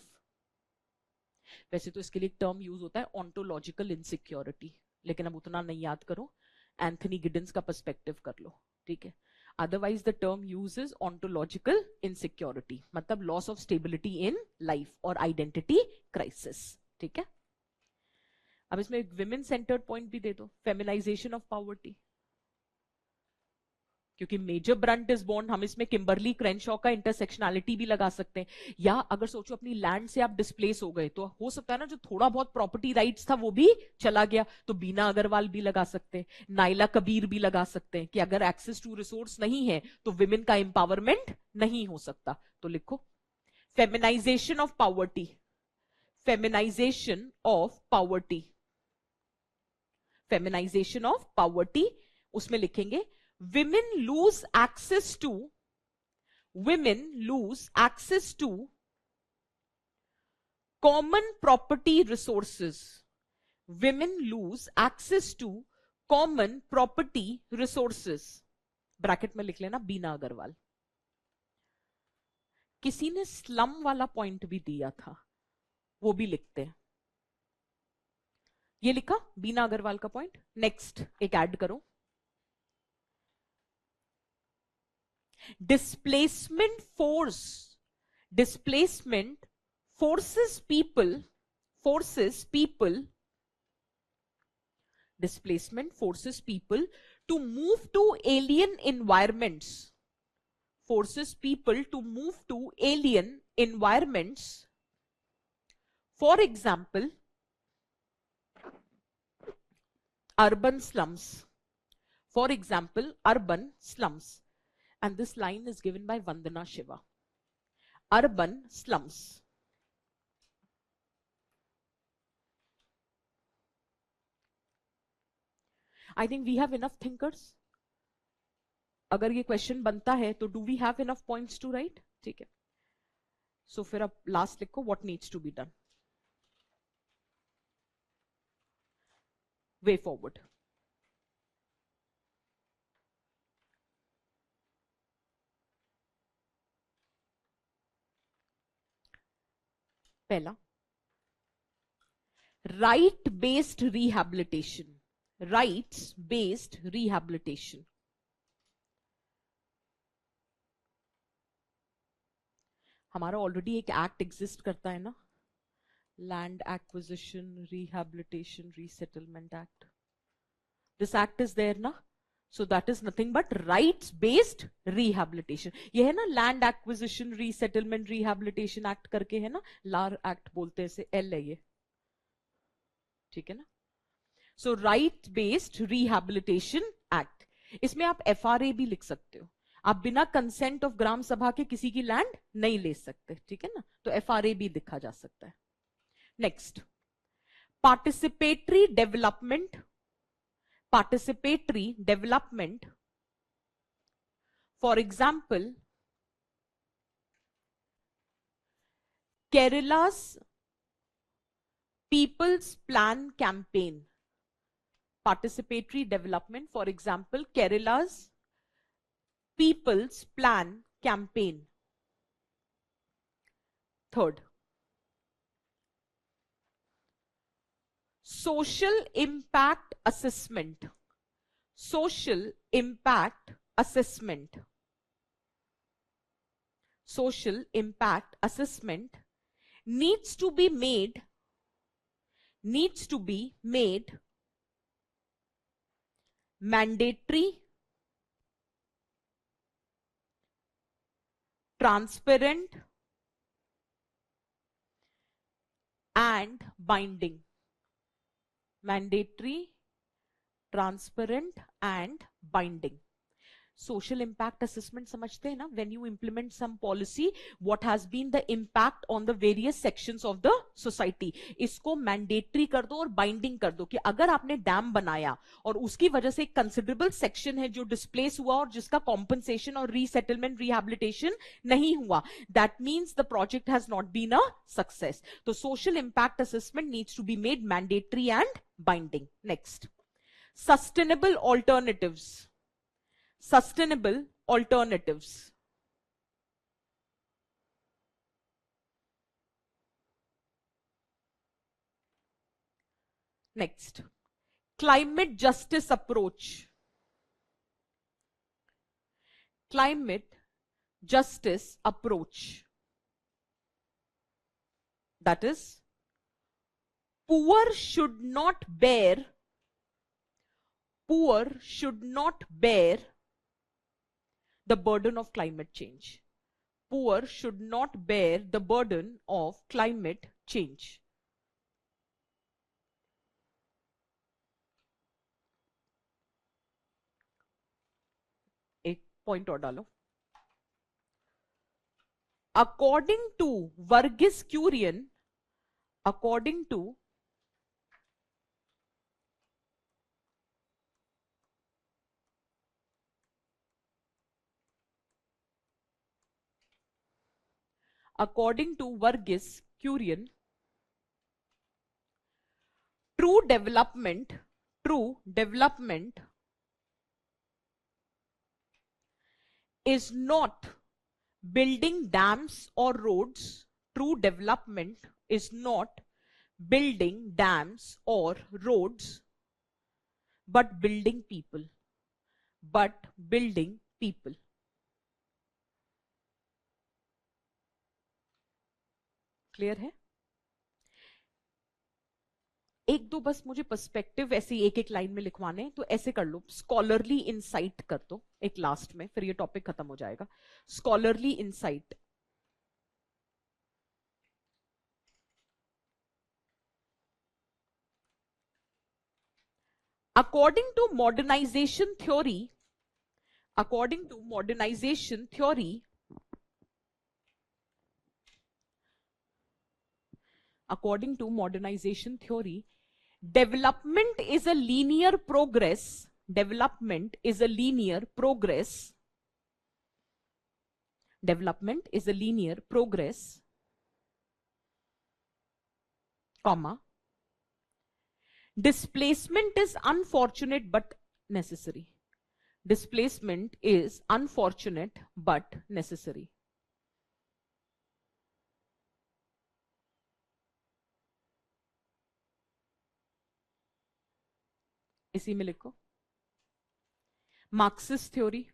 वैसे तो इसके लिए टर्म यूज होता है ऑन्टोलॉजिकल इनसिक्योरिटी, लेकिन अब उतना नहीं याद करो, एंथनी गिडन्स का पर्सपेक्टिव कर लो, ठीक है. Otherwise, the term uses ontological insecurity, मतलब loss of stability in life और identity crisis. ठीक है. अब इसमें एक women centered point भी दे दो, feminization of poverty. क्योंकि मेजर ब्रंट इज बोर्न, हम इसमें किम्बरली क्रेनशॉ का इंटरसेक्शनैलिटी भी लगा सकते हैं. या अगर सोचो अपनी लैंड से आप डिस्प्लेस हो गए, तो हो सकता है ना जो थोड़ा बहुत प्रॉपर्टी राइट्स था वो भी चला गया, तो बीना अग्रवाल भी लगा सकते हैं, नाइला कबीर भी लगा सकते हैं कि अगर एक्सेस टू रिसोर्स नहीं है तो विमेन का एम्पावरमेंट नहीं हो सकता. तो लिखो feminization of poverty, feminization of poverty, feminization of poverty. उसमें लिखेंगे women lose access to common property resources. Women lose access to common property resources. Bracket में लिख लेना बीना अग्रवाल. किसी ने स्लम वाला पॉइंट भी दिया था, वो भी लिखते हैं. ये लिखा बीना अग्रवाल का पॉइंट. नेक्स्ट एक ऐड करो, displacement forces people to move to alien environments. For example, urban slums. And this line is given by Vandana Shiva. Urban slums. I think we have enough thinkers. अगर ये क्वेश्चन बनता है तो do we have enough points to write? ठीक है. So फिर अब लास्ट लिखो what needs to be done. Way forward. पहला, राइट्स बेस्ड रिहैबिलिटेशन. हमारा ऑलरेडी एक एक्ट एग्जिस्ट करता है ना, land acquisition rehabilitation resettlement act. This act is there ना, so that is nothing but rights based rehabilitation. ये है ना land acquisition resettlement rehabilitation act करके है ना, लार एक्ट बोलते हैं इसे, एल है ये, ठीक है ना. सो राइट बेस्ड रिहैबिलिटेशन एक्ट. इसमें आप एफआरए भी लिख सकते हो, आप बिना कंसेंट ऑफ ग्राम सभा के किसी की लैंड नहीं ले सकते, ठीक है ना, तो एफआरए भी लिखा जा सकता है. Next, participatory development. For example, Kerala's People's Plan campaign. participatory development. For example, Kerala's People's Plan campaign. Third, social impact assessment. Social impact assessment. Social impact assessment needs to be made mandatory, transparent, and binding. Mandatory, transparent, and binding. Social impact assessment समझते हैं ना, when you implement some policy, what has been the impact on the various sections of the society, इसको मैंडेटरी कर दो और बाइंडिंग कर दो कि अगर आपने डैम बनाया और उसकी वजह से एक कंसिडरेबल सेक्शन है जो डिस्प्लेस हुआ और जिसका कॉम्पनसेशन और रीसेटलमेंट रिहैबिलिटेशन नहीं हुआ, that means the project has not been a success. तो social impact assessment needs to be made mandatory and binding. Next, sustainable alternatives. Sustainable alternatives. Next, climate justice approach. Climate justice approach. That is, poor should not bear the burden of climate change. Poor should not bear the burden of climate change. एक पॉइंट और डालो. According to Verghese Kurian, according to Verghese Kurian, true development is not building dams or roads. True development is not building dams or roads, but building people. Clear है? एक दो बस मुझे पर्सपेक्टिव ऐसे एक एक लाइन में लिखवाने, तो ऐसे कर लो. स्कॉलरली इंसाइट कर दो एक लास्ट में, फिर ये टॉपिक खत्म हो जाएगा. Scholarly insight. According to modernization theory, development is a linear progress. Development is a linear progress, comma. Displacement is unfortunate but necessary. Displacement is unfortunate but necessary. इसी में लिखो. Marxist theory.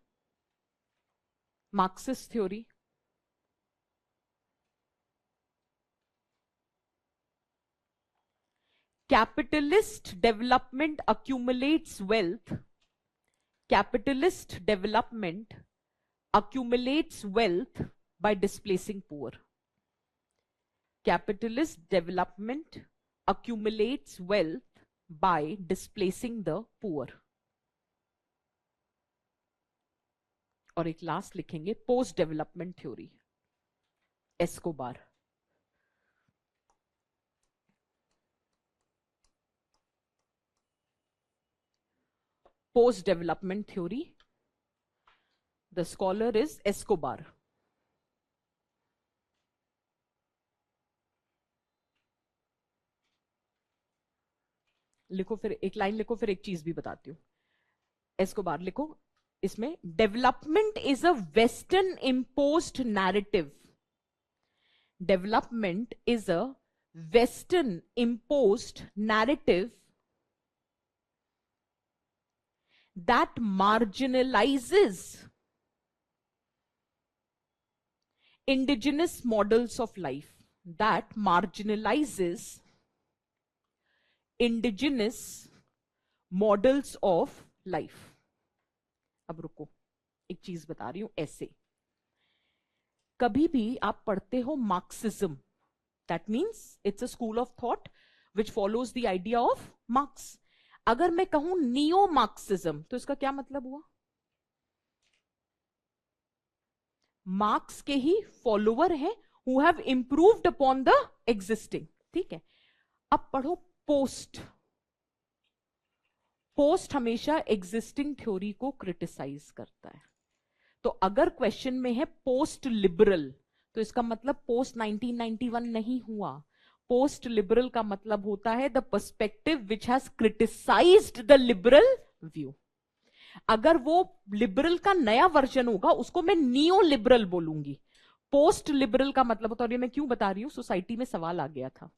Capitalist development accumulates wealth. Capitalist development accumulates wealth by displacing poor. Capitalist development accumulates wealth by displacing the poor. और एक लास्ट लिखेंगे, post development theory, Escobar. Post development theory, the scholar is Escobar. लिखो, फिर एक लाइन लिखो, फिर एक चीज भी बताती हूं। इसको बाहर लिखो। इसमें development is a western imposed narrative. Development is a western imposed narrative that marginalizes indigenous models of life, that marginalizes indigenous models of life। अब रुको, एक चीज बता रही हूं। ऐसे कभी भी आप पढ़ते हो Marxism, that means it's a school of thought which follows the idea of marks. अगर मैं कहूं नियो मार्क्सिज्म, तो इसका क्या मतलब हुआ? मार्क्स के ही फॉलोवर हैं who have improved upon the existing. ठीक है, अब पढ़ो पोस्ट। पोस्ट हमेशा एग्जिस्टिंग थ्योरी को क्रिटिसाइज करता है। तो अगर क्वेश्चन में है पोस्ट लिबरल, तो इसका मतलब पोस्ट 1991 नहीं हुआ। पोस्ट लिबरल का मतलब होता है the perspective which has criticised the liberal view. अगर वो लिबरल का नया वर्जन होगा, उसको मैं नियो लिबरल बोलूंगी। पोस्ट लिबरल का मतलब होता है, मैं क्यों बता रही हूं, सोसाइटी में सवाल आ गया था।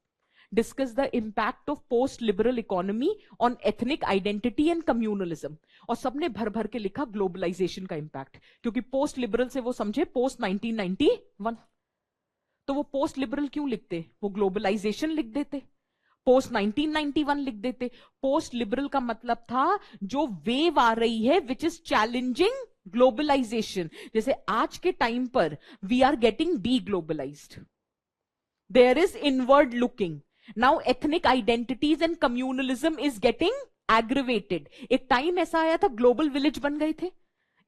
Discuss the impact of post liberal economy on ethnic identity and communalism, और सबने भर भर के लिखा ग्लोबलाइजेशन का इंपैक्ट, क्योंकि पोस्ट लिबरल से वो समझे पोस्ट 1991। तो वो पोस्ट लिबरल क्यों लिखते, वो ग्लोबलाइजेशन लिख देते, पोस्ट 1991 लिख देते। पोस्ट लिबरल का मतलब था जो वेव आ रही है विच इज चैलेंजिंग ग्लोबलाइजेशन। जैसे आज के टाइम पर we are getting deglobalized, there is inward looking, now ethnic identities and communalism is getting aggravated. एक टाइम ऐसा आया था ग्लोबल विलेज बन गए थे,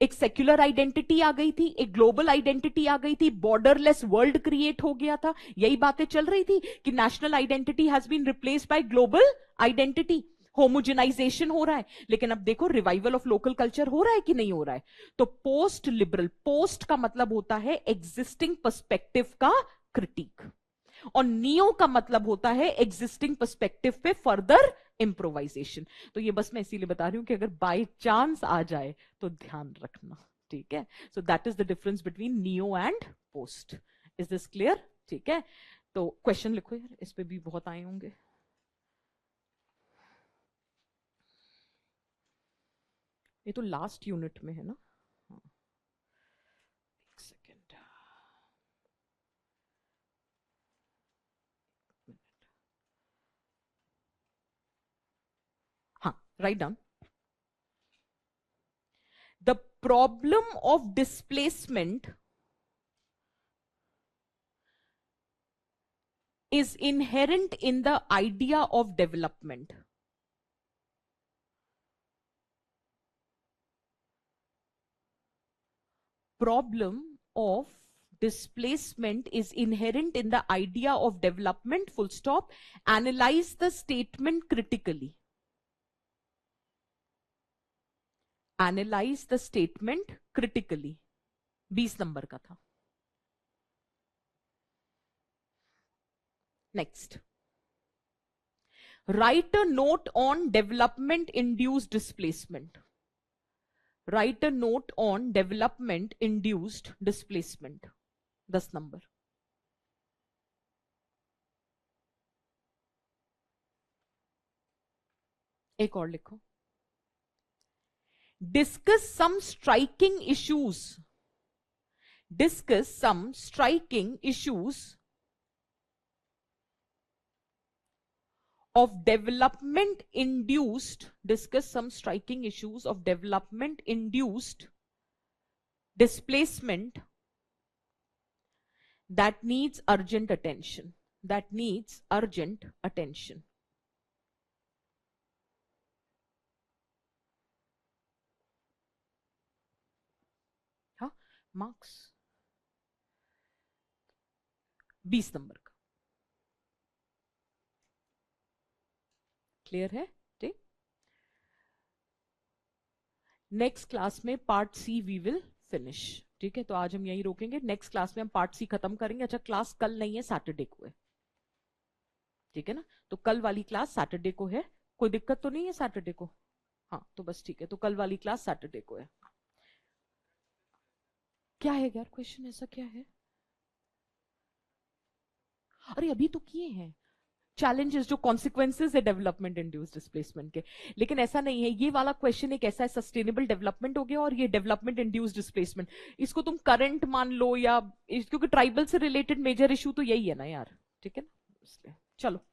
एक सेक्युलर आइडेंटिटी आ गई थी, एक ग्लोबल आइडेंटिटी आ गई थी, बॉर्डरलेस वर्ल्ड क्रिएट हो गया था। यही बातें चल रही थी कि national identity has been replaced by global identity, homogenization हो रहा है। लेकिन अब देखो रिवाइवल ऑफ लोकल कल्चर हो रहा है कि नहीं हो रहा है। तो पोस्ट लिबरल, पोस्ट का मतलब होता है एग्जिस्टिंग पर्सपेक्टिव का क्रिटिक, और नियो का मतलब होता है एग्जिस्टिंग पर्सपेक्टिव पे फर्दर इम्प्रोवाइजेशन। तो ये बस मैं इसीलिए बता रही हूं कि अगर बाय चांस आ जाए तो ध्यान रखना। ठीक है, सो that is the difference between neo and post. Is this clear? ठीक है, तो क्वेश्चन लिखो यार, इस पे भी बहुत आए होंगे। ये तो लास्ट यूनिट में है ना? हाँ, एक सेकेंड। हाँ, write down. The problem of displacement is inherent in the idea of development. Problem of displacement is inherent in the idea of development, full stop. Analyze the statement critically. Analyze the statement critically. 20 number का था। Next. Write a note on development induced displacement. Write a note on development induced displacement. 10 number. एक और लिखो। Discuss some striking issues. Discuss some striking issues of development induced. Discuss some striking issues of development induced displacement that needs urgent attention. That needs urgent attention. हाँ, मार्क्स 20 नंबर का। क्लियर है? ठीक, नेक्स्ट क्लास में part C we will finish. ठीक है, तो आज हम यहीं रोकेंगे, नेक्स्ट क्लास में हम पार्ट सी खत्म करेंगे। अच्छा, क्लास कल नहीं है, सैटरडे को है। ठीक है ना, तो कल वाली क्लास सैटरडे को है, कोई दिक्कत तो नहीं है सैटरडे को? हाँ तो बस ठीक है, तो कल वाली क्लास सैटरडे को है। क्या है यार क्वेश्चन, ऐसा क्या है? अरे अभी तो किए हैं चैलेंजेस, जो कॉन्सिक्वेंसेज है डेवलपमेंट इंड्यूस डिस्प्लेसमेंट के। लेकिन ऐसा नहीं है, ये वाला क्वेश्चन एक ऐसा है, सस्टेनेबल डेवलपमेंट हो गया और ये डेवलपमेंट इंड्यूस डिस्प्लेसमेंट, इसको तुम करंट मान लो या क्योंकि ट्राइबल से रिलेटेड मेजर इशू तो यही है ना यार, ठीक है ना, इसलिए चलो।